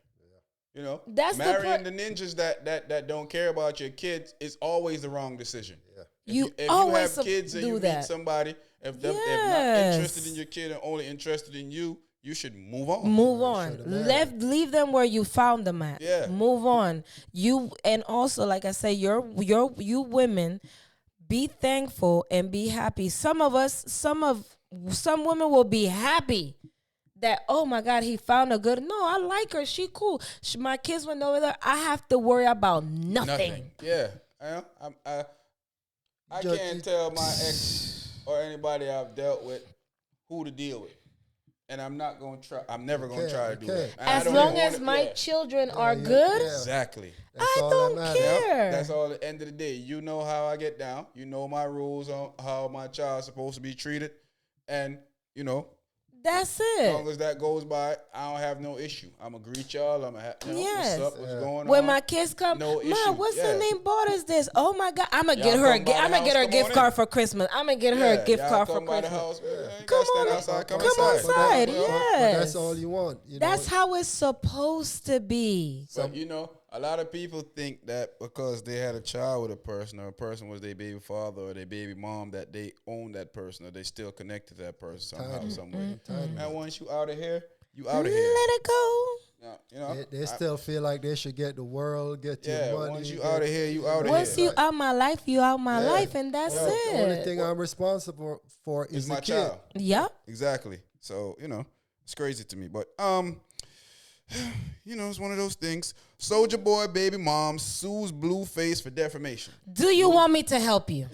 That's the marrying the ninjas that don't care about your kids is always the wrong decision. Yeah. If always you have kids and do you that. meet somebody, if not Yes. interested in your kid and only interested in you, you should move on. Move Yeah, on. should've married. Leave them where you found them at. Yeah. Move on. You and also, like I say, you women, be thankful and be happy. Some women will be happy that, oh my God, he found a good. No, I like her. She cool. My kids went over there. I have to worry about nothing. Yeah. I Judge, can't tell my ex or anybody I've dealt with who to deal with. And I'm not going to try. I'm never going to Okay, try to do okay. that. And I As don't long even as wanna- my yeah. children are yeah, good, yeah. Exactly. That's I all don't that matters. care. That's all at the end of the day. You know how I get down. You know my rules on how my child's supposed to be treated. And, That's as long it. as that goes by, I don't have no issue. I'm going to greet y'all. I'm going to Yes. what's up, what's going When on. my kids come, No Ma, issue. what's Yeah. the name bought us this? Oh my God, I'm gonna Y'all get her. come by the I'm gonna get house, her a come gift on card in. for Christmas. I'm gonna get her a gift y'all card for come by the Christmas. house. Man, you Come gotta stand on, outside. Come come inside. outside. But Yes. that's all you want. That's how it's supposed to be. But a lot of people think that because they had a child with a person, or a person was their baby father or their baby mom, that they own that person or they still connected to that person somehow, some way. And once you out of here, you out of Let here. it go. They still feel like they should get the world, get your money. Once you get- out of here, you out of Once here. you out my life, you out my Yeah. life, and that's The only it. thing I'm responsible for It's is my the kid. child. Yep. Exactly. So, it's crazy to me. But it's one of those things. Soldier Boy baby mom sues Blueface for defamation. Do you want me to help you?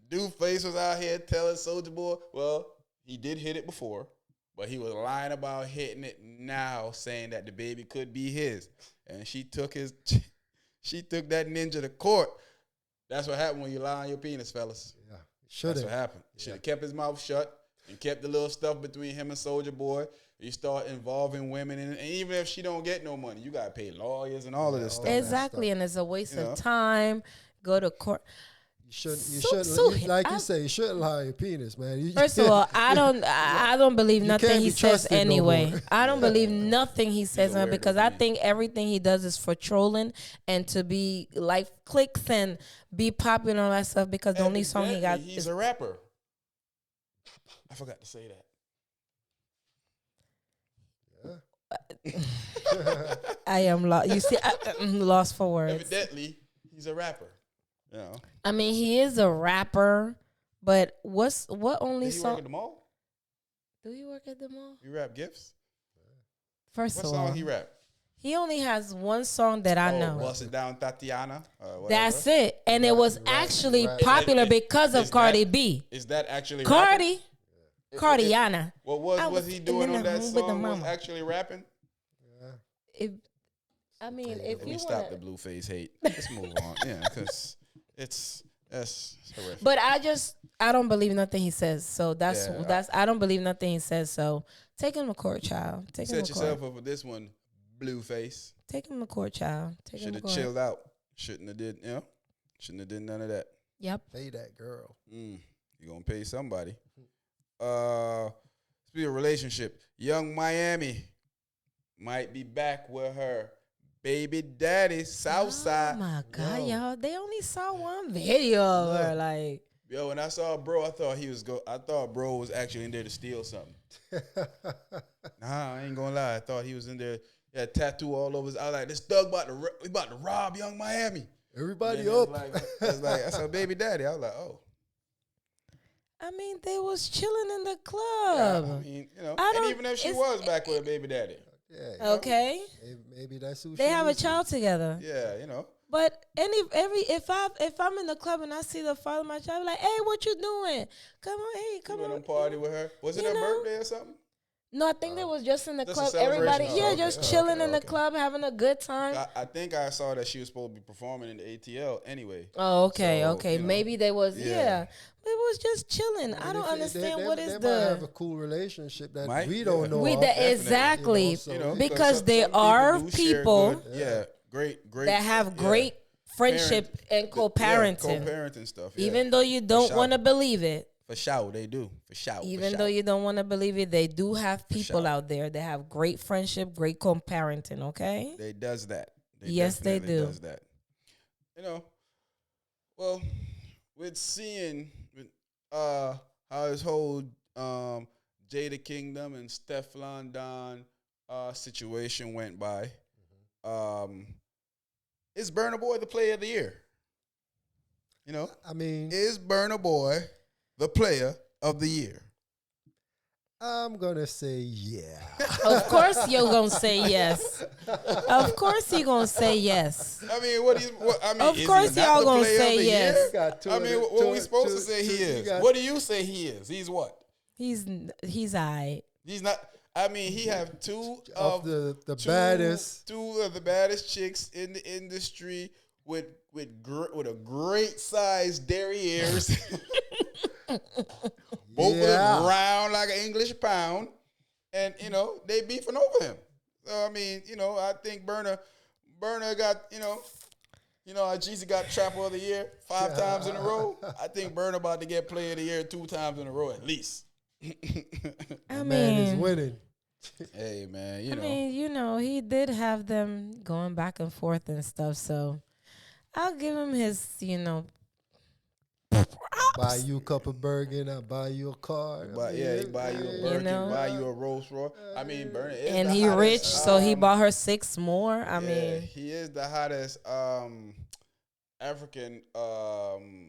Dude Face was out here telling Soldier Boy, well, he did hit it before, but he was lying about hitting it now, saying that the baby could be his. And she took that ninja to court. That's what happened when you lie on your penis, fellas. Yeah, should That's what have. happened. Should have kept his mouth shut and kept the little stuff between him and Soldier Boy. You start involving women, and even if she don't get no money, you gotta pay lawyers and all of this all stuff. that Exactly, and it's a waste You know? of time. Go to court. You shouldn't. So- Like you say, you shouldn't lie on your penis, man. First of all, I don't believe nothing can't he be says trusted no anyway. more. I don't believe nothing he says weirdo because to I me. think everything he does is for trolling and to be like clicks and be popular and all that stuff. Because the only song he got Evidently, he's is a rapper. I forgot to say that. I am lost. You see, I'm lost for words. Evidently, he's a rapper. I mean, he is a rapper, But what only Did he work song? at the mall? Do he work at the mall? He rap gifts. First What of song all, he rap? he only has one song that I know. Bust It Down, Tatiana. Whatever. That's it, and it was actually popular because of Cardi B. Is that actually Cardi, rapping? Cardiana. What I was he doing in on the that home with the song? Was mama. actually rapping? If I mean, if Can we you stop wanna, the blue face hate? Let's move on. Yeah, because that's horrific. but I don't believe nothing he says. So Yeah, I don't believe nothing he says. So take him to court, child. You Take him set to court. yourself up for this one, blue face. Take him to court, child. Take Should him to have court. chilled out. Shouldn't have did. Shouldn't have did none of that. Yep. Pay that girl. You gonna pay somebody. Speaking of relationship, Young Miami might be back with her baby daddy, Southside. Oh my God, Yo. y'all! They only saw one video of her. Like, Yo, when I saw bro, I thought bro was actually in there to steal something. Nah, I ain't gonna lie. I thought he was in there. He had a tattoo all over his. I was like, this thug about to rob Young Miami. Everybody And it up. was like, that's her baby daddy. I was like, oh. I mean, they was chilling in the Yeah, club. I mean, I and don't- even if she it's- was back with her baby daddy. Yeah, Okay, maybe that's who they she have a is. child together. Yeah, But if I'm in the club and I see the father of my child, I'm like, hey, what you doing? Come on, hey, You come went on. on party with her. Was it You her know? birthday or something? No, I think they was just in the Just a club. celebration? Everybody, Oh, yeah, okay. just Oh, chilling okay, in the okay. club, having a good time. I think I saw that she was supposed to be performing in the ATL anyway. Oh, okay, So, okay. you know, Maybe they was, yeah. yeah. But it was just chilling. I And don't if understand they what is might have a the. cool relationship that Might, we don't yeah. know We of. that definitely, exactly you know, so- because some there people are do share people good- yeah, great that have great friendship and co-parenting. co-parenting stuff. Yeah. Even though you don't sure. want to believe it, For sure, they do. For sure. even though you don't want to believe it, they do have people sure. out there that have great friendship, great co-parenting. Okay. They does that. Yes, they definitely do. Does that. Well, with seeing how his whole Jada Kingdom and Stefflon Don situation went by, is Burna Boy the player of the year? I mean, Is Burna Boy the player of the year? I'm gonna say yeah. Of course you're gonna say yes. Of course you're gonna say yes. I mean, Of is course he not y'all the gonna player of say the yes. year? Got two I of mean, the- what are we two- supposed two- to say he two- you is? got- What do you say he is? He's what? He's alright. He's not. I mean, he have two of the baddest. two of the baddest chicks in the industry with a great size derrieres. Both of them round like an English pound, and they beefing over him. So I mean, I think Burna got how Jeezy got Trapper of the Year 5 times in a row. I think Burna about to get Player of the Year 2 times in a row at least. I Man is mean, winning. Hey man, he did have them going back and forth and stuff. So I'll give him his, Buy you a cup of burger, I buy you a car. But yeah, he buy you a Birkin, buy you a Rolls Royce. I mean, Burna is and the he hottest, rich, so he bought her 6 more. I mean, he is the hottest African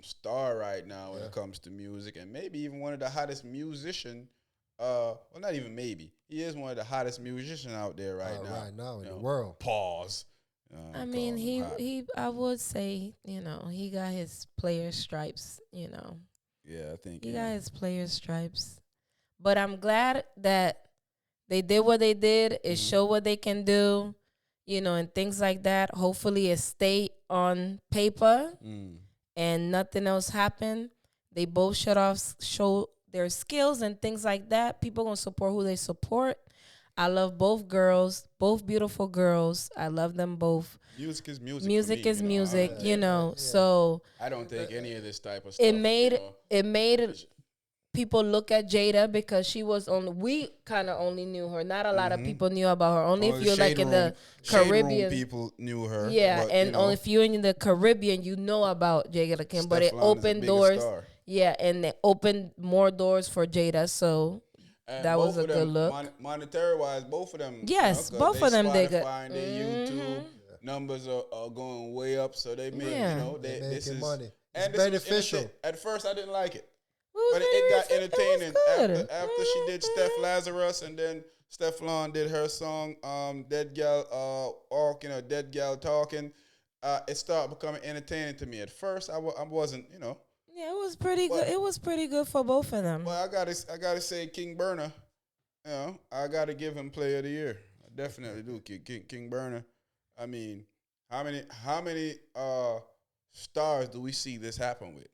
star right now when it comes to music, and maybe even one of the hottest musician. Well, not even maybe. He is one of the hottest musicians out there right now. Right now in the world. Pause. I mean, I would say, he got his player stripes, Yeah, I think He got his player stripes. But I'm glad that they did what they did. It showed what they can do, and things like that. Hopefully it stay on paper and nothing else happened. They both show their skills and things like that. People gonna support who they support. I love both girls, both beautiful girls. I love them both. Music is music. Music for me, is music, Yeah. So I don't think any of this type of stuff. it made people look at Jada because she was on. We kind of only knew her. Not a lot of people knew about her. Only if you're like in the Caribbean. People knew her. Yeah, but, and only if you're in the Caribbean, you know about Jada Kim. But it Stefflon is opened the biggest doors. star. Yeah, and it opened more doors for Jada. So And that was both a of them, good look. Monetary wise, both of them. Yes, 'cause both of them they got. Spotify and their YouTube numbers are going way up, so they make Yeah. this making is money. and It's this was beneficial. innocent. At first, I didn't like it. was But it got very, entertaining it was after she did Steph Lazarus, and then Stefflon did her song, Dead Gal Walking or Dead Gal Talking. It started becoming entertaining to me. At first, I wasn't, Yeah, it was pretty but, good. It was pretty good for both of them. but I gotta say King Burner, I gotta give him Player of the Year. I definitely do. King Burner. I mean, how many stars do we see this happen with?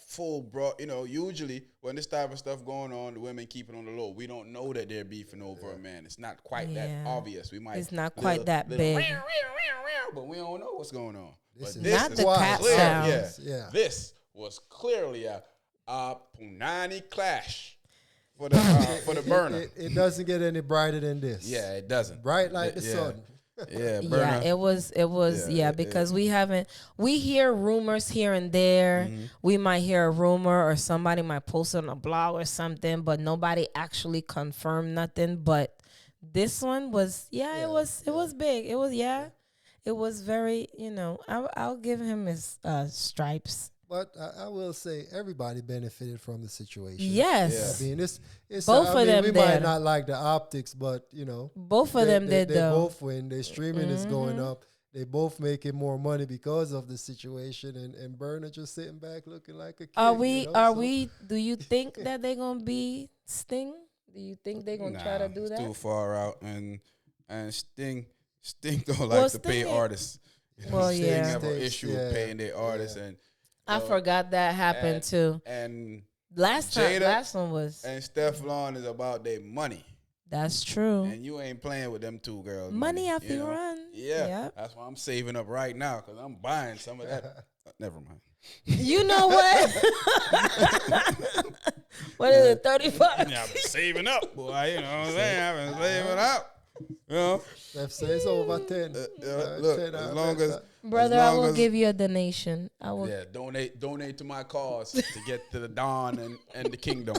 Full broad, usually when this type of stuff going on, the women keep it on the low. We don't know that they're beefing over a man. It's not quite that Yeah. obvious. We might It's not quite that big. but we don't know what's going on. This But is Not is the cat clear, sounds. Yeah. This was clearly a punani clash for the burner. It doesn't get any brighter than this. Yeah, it doesn't. Bright like the Yeah. sun. Yeah, Yeah, burner. it was Yeah, because we hear rumors here and there. Mm-hmm. We might hear a rumor or somebody might post it on a blog or something, but nobody actually confirmed nothing. But this one was it was big. It was very, I'll give him his stripes. But I will say everybody benefited from the situation. Yes. I mean, it's Both of them we did. might not like the optics, but Both of them did they though. both win. Their streaming is going up. They both making more money because of the situation, and Burner just sitting back looking like a kid. Do you think that they're gonna be Sting? Do you think they're gonna try to do it's that? too far out, and Sting don't like Well, to pay Sting- artists. Well, Sting yeah. have an Sting- issue with paying their artists, and I forgot that happened too. and Last one was. and Stefflon is about their money, That's true. and you ain't playing with them two girls. Money after you you know? run. Yeah, Yep. that's why I'm saving up right now because I'm buying some of that. Never mind. You know what? What is it? 35. Yeah, I've been saving up, boy. You know what I'm saying? I've been saving up. You know, Steph says over 10. look, 10 as long as Brother, as I long will as- give you a donation. I will. Yeah, donate to my cause to get to the dawn and the kingdom.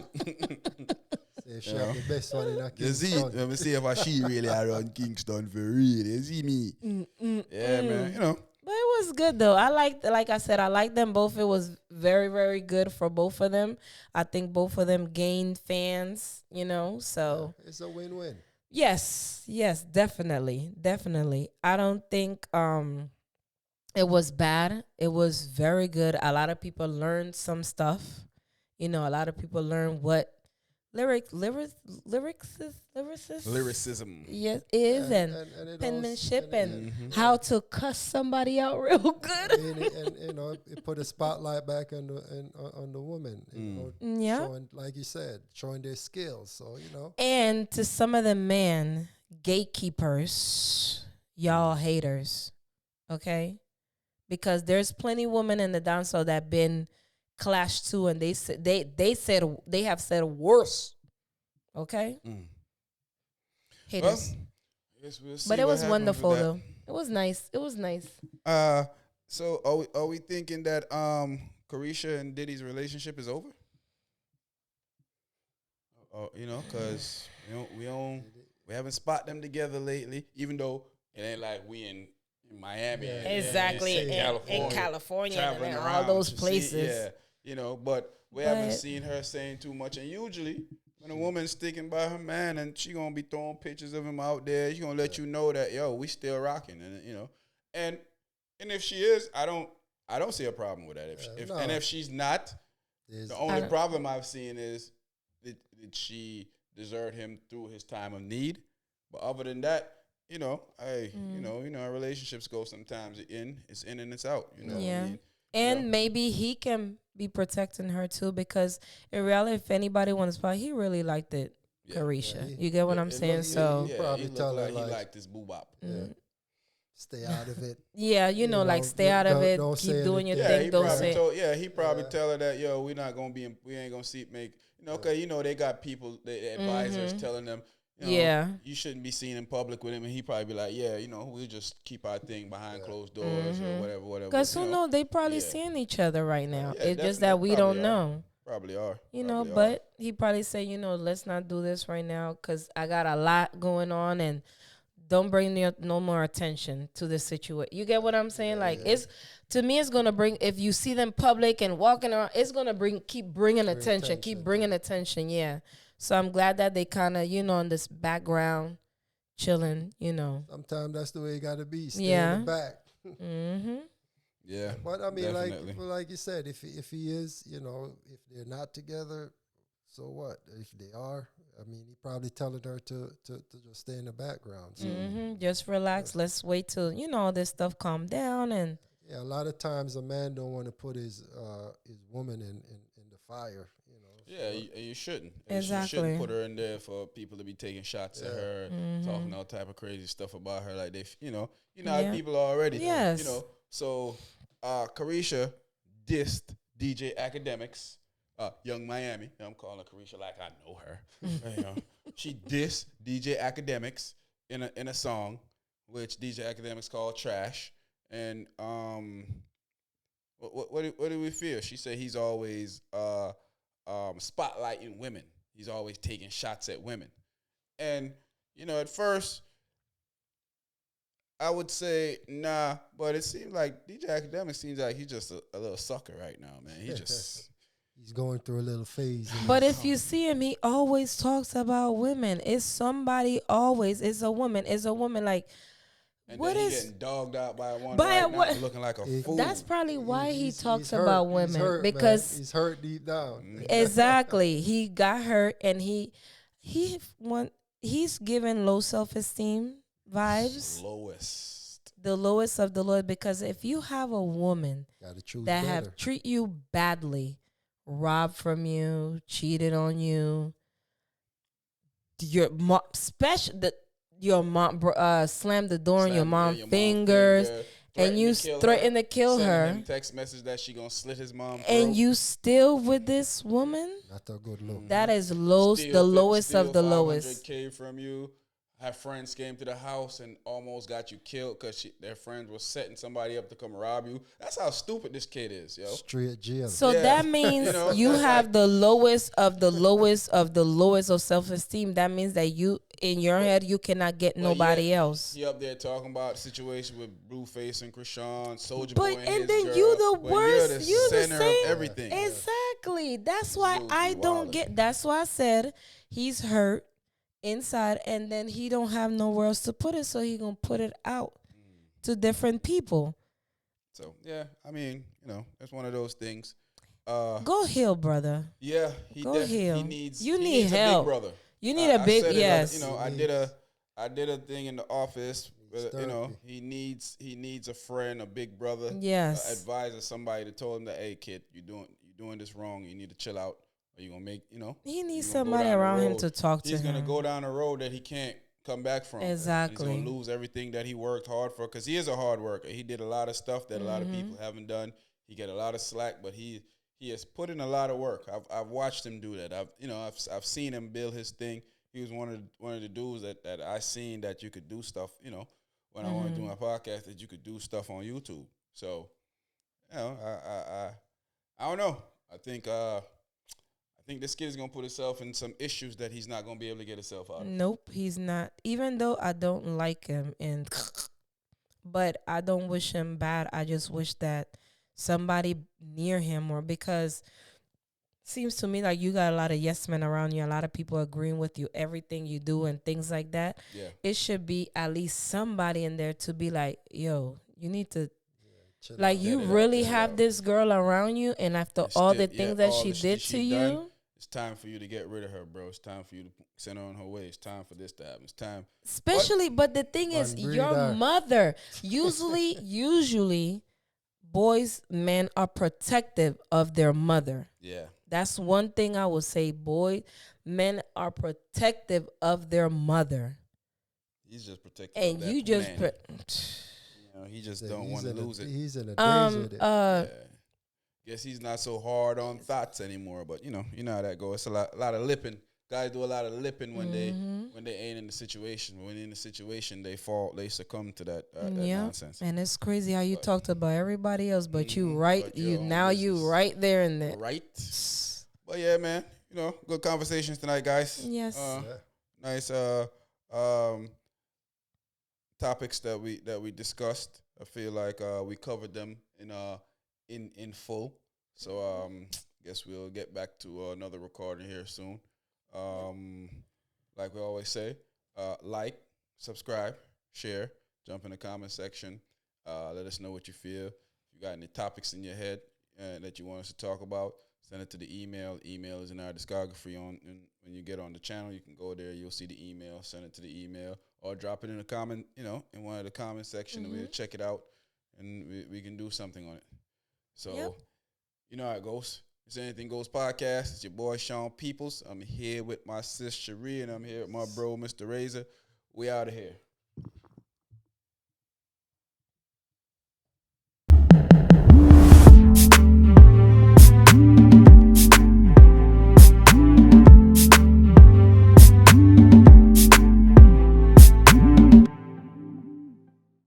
Say she have the best one in a You see, Kingston. let me see if she really around Kingston for real. You see me? Yeah, man. But it was good though. Like I said, I like them both. It was very, very good for both of them. I think both of them gained fans, so. It's a win-win. Yes, definitely. I don't think it was bad. It was very good. A lot of people learned some stuff. A lot of people learned what Lyricism. yes is and it penmanship also- and how to cuss somebody out real I good. mean, it put a spotlight back on the women. Yeah. Showing, like you said, showing their skills. So And to some of the men gatekeepers, y'all haters, okay? Because there's plenty women in the dancehall that been clashed too, and they said they have said worse, okay? Haters, Well, I guess we'll see but it what was happens wonderful with that. though. It was nice. It was nice. So are we thinking that Carisha and Diddy's relationship is over? Because we haven't spot them together lately. Even though it ain't like we in Miami, and Exactly, in California and in all those to see- places. but we haven't seen her saying too much. And usually, when a woman's sticking by her man and she gonna be throwing pictures of him out there, she gonna let you know that we still rocking, and if she is, I don't see a problem with that. If she's not, the only problem I've seen is did she desert him through his time of need? But other than that, our relationships go sometimes it's in and it's out. Yeah. I mean? And maybe he can be protecting her too, because in reality, if anybody wants to, he really liked it, Yeah. Carisha. Yeah, you get what I'm saying? So probably he looked tell her, like he like- liked this boobop. stay out of it. yeah, like stay out of it, don't keep say doing your anything. thing, don't say. He probably tell her that we not gonna we ain't gonna they got people, the advisors telling them. You shouldn't be seen in public with him, and he probably be like, we'll just keep our thing behind closed doors or whatever. Because who knows? They probably seeing each other right now. Yeah, It's just that we don't know. Probably are. But he probably say, let's not do this right now because I got a lot going on, and don't bring no more attention to the situation. You get what I'm saying? Like yeah. it's to me, it's gonna bring if you see them public and walking around, it's gonna keep bringing attention, keep bringing attention. Yeah. So I'm glad that they kind of in this background chilling. Sometimes that's the way it got to be. Stay in Yeah. the back. Mm-hmm. Yeah, But I mean, definitely. like you said, if he is, if they're not together, so what? If they are, I mean, he probably telling her to just stay in the background. So Just relax. Let's wait till all this stuff calm down and. yeah, a lot of times a man don't want to put his woman in the fire. Yeah, you shouldn't. You Exactly. shouldn't put her in there for people to be taking shots at her, talking all type of crazy stuff about her. Like how Yeah. people are already. Yes. So Carisha dissed DJ Academics, Young Miami. I'm calling her Carisha like I know her. She dissed DJ Academics in a song, which DJ Academics called trash. And what do we feel? She said he's always spotlighting women. He's always taking shots at women. And, at first, I would say, nah, but it seems like DJ Academic seems like he's just a little sucker right now, man. He just... He's going through a little phase. But if you see him, he always talks about women. It's somebody always. It's a woman. It's a woman. Like, And what then he is... getting dogged out by one By right what? now, looking like a fool. That's probably why he He's talks hurt. about He's women. hurt, Because... man. He's hurt deep down. Exactly. He got hurt and he's given low self-esteem vibes. The lowest of the low, because if you have a woman Gotta choose that better. have treat you badly, robbed from you, cheated on you, your mom slammed the door on your mom's fingers, and you threatened to kill her, him text message that she gonna slit his mom throat. and you still with this woman, Not a good look. that is the lowest of the lowest. $500K from you. Her friends came to the house and almost got you killed because their friends were setting somebody up to come rob you. That's how stupid this kid is, yo. Straight jail. So Yeah. that means you have the lowest of the lowest of the lowest of self-esteem. That means that you, in your head, you cannot get nobody else. He up there talking about the situation with Blueface and Krishan, Soulja Boy, But and and his then girl, you the when worst. You're the You the center same. of everything. Exactly. That's why Dude, I you don't wildin'. get. That's why I said he's hurt inside, and then he don't have nowhere else to put it, so he gonna put it out to different people. So yeah, I mean, it's one of those things. Go heal, brother. Yeah, Go heal. He needs. You he need needs help. a big brother. You need a big said it, yes. I did a thing in the office. Therapy. He needs a friend, a big brother, Yes. advisor, somebody to tell him that, hey kid, you're doing this wrong. You need to chill out, or you're gonna make He needs you're gonna go somebody down the around him road. to talk to He's him. gonna go down a road that he can't come back from. Exactly. He's gonna lose everything that he worked hard for, because he is a hard worker. He did a lot of stuff that a lot of people haven't done. He get a lot of slack, but he has put in a lot of work. I've watched him do that. I've seen him build his thing. He was one of the dudes that I seen that you could do stuff. When I want to do my podcast, that you could do stuff on YouTube. So, I don't know. I think this kid is gonna put himself in some issues that he's not gonna be able to get himself out of. Nope, he's not. Even though I don't like him, but I don't wish him bad. I just wish that somebody near him, or because seems to me like you got a lot of yes men around you, a lot of people agreeing with you, everything you do and things like that. Yeah. It should be at least somebody in there to be like, yo, you need to, Chill like, out. you Let it out, really let it have out. this girl around you, and after And all still- the things that all she the did shit to she you, done, it's time for you to get rid of her, bro. It's time for you to send her on her way. It's time for this to happen. It's time. especially, but the thing is, One your breather. mother, usually, boys, men are protective of their mother. Yeah. That's one thing I would say. Men are protective of their mother, He's just protecting. and you just he just He's don't want to lose it. He's in a daze with it. Yeah. Guess he's not so hard on thoughts anymore. But you know how that goes. It's a lot of lipping. Guys do a lot of lipping when they ain't in the situation. When in the situation, they succumb to that nonsense. And it's crazy how you talked about everybody else, but you but your you own now you business. right there in there. Right. But yeah, man. Good conversations tonight, guys. Yes. Yeah. Nice. topics that we discussed. I feel like we covered them in full. So guess we'll get back to another recording here soon. Yep. Um, like we always say, like, subscribe, share, jump in the comment section. Let us know what you feel. If you got any topics in your head that you want us to talk about, send it to the email. Email is in our discography when you get on the channel. You can go there. You'll see the email. Send it to the email or drop it in the comment. In one of the comment section, and we'll Mhm. check it out and we can do something on it. So Yep. you know how it goes. It's Anything Goes podcast. It's your boy Sean Peoples. I'm here with my sis Cherie, and I'm here with my bro Mr. Razor. We out of here.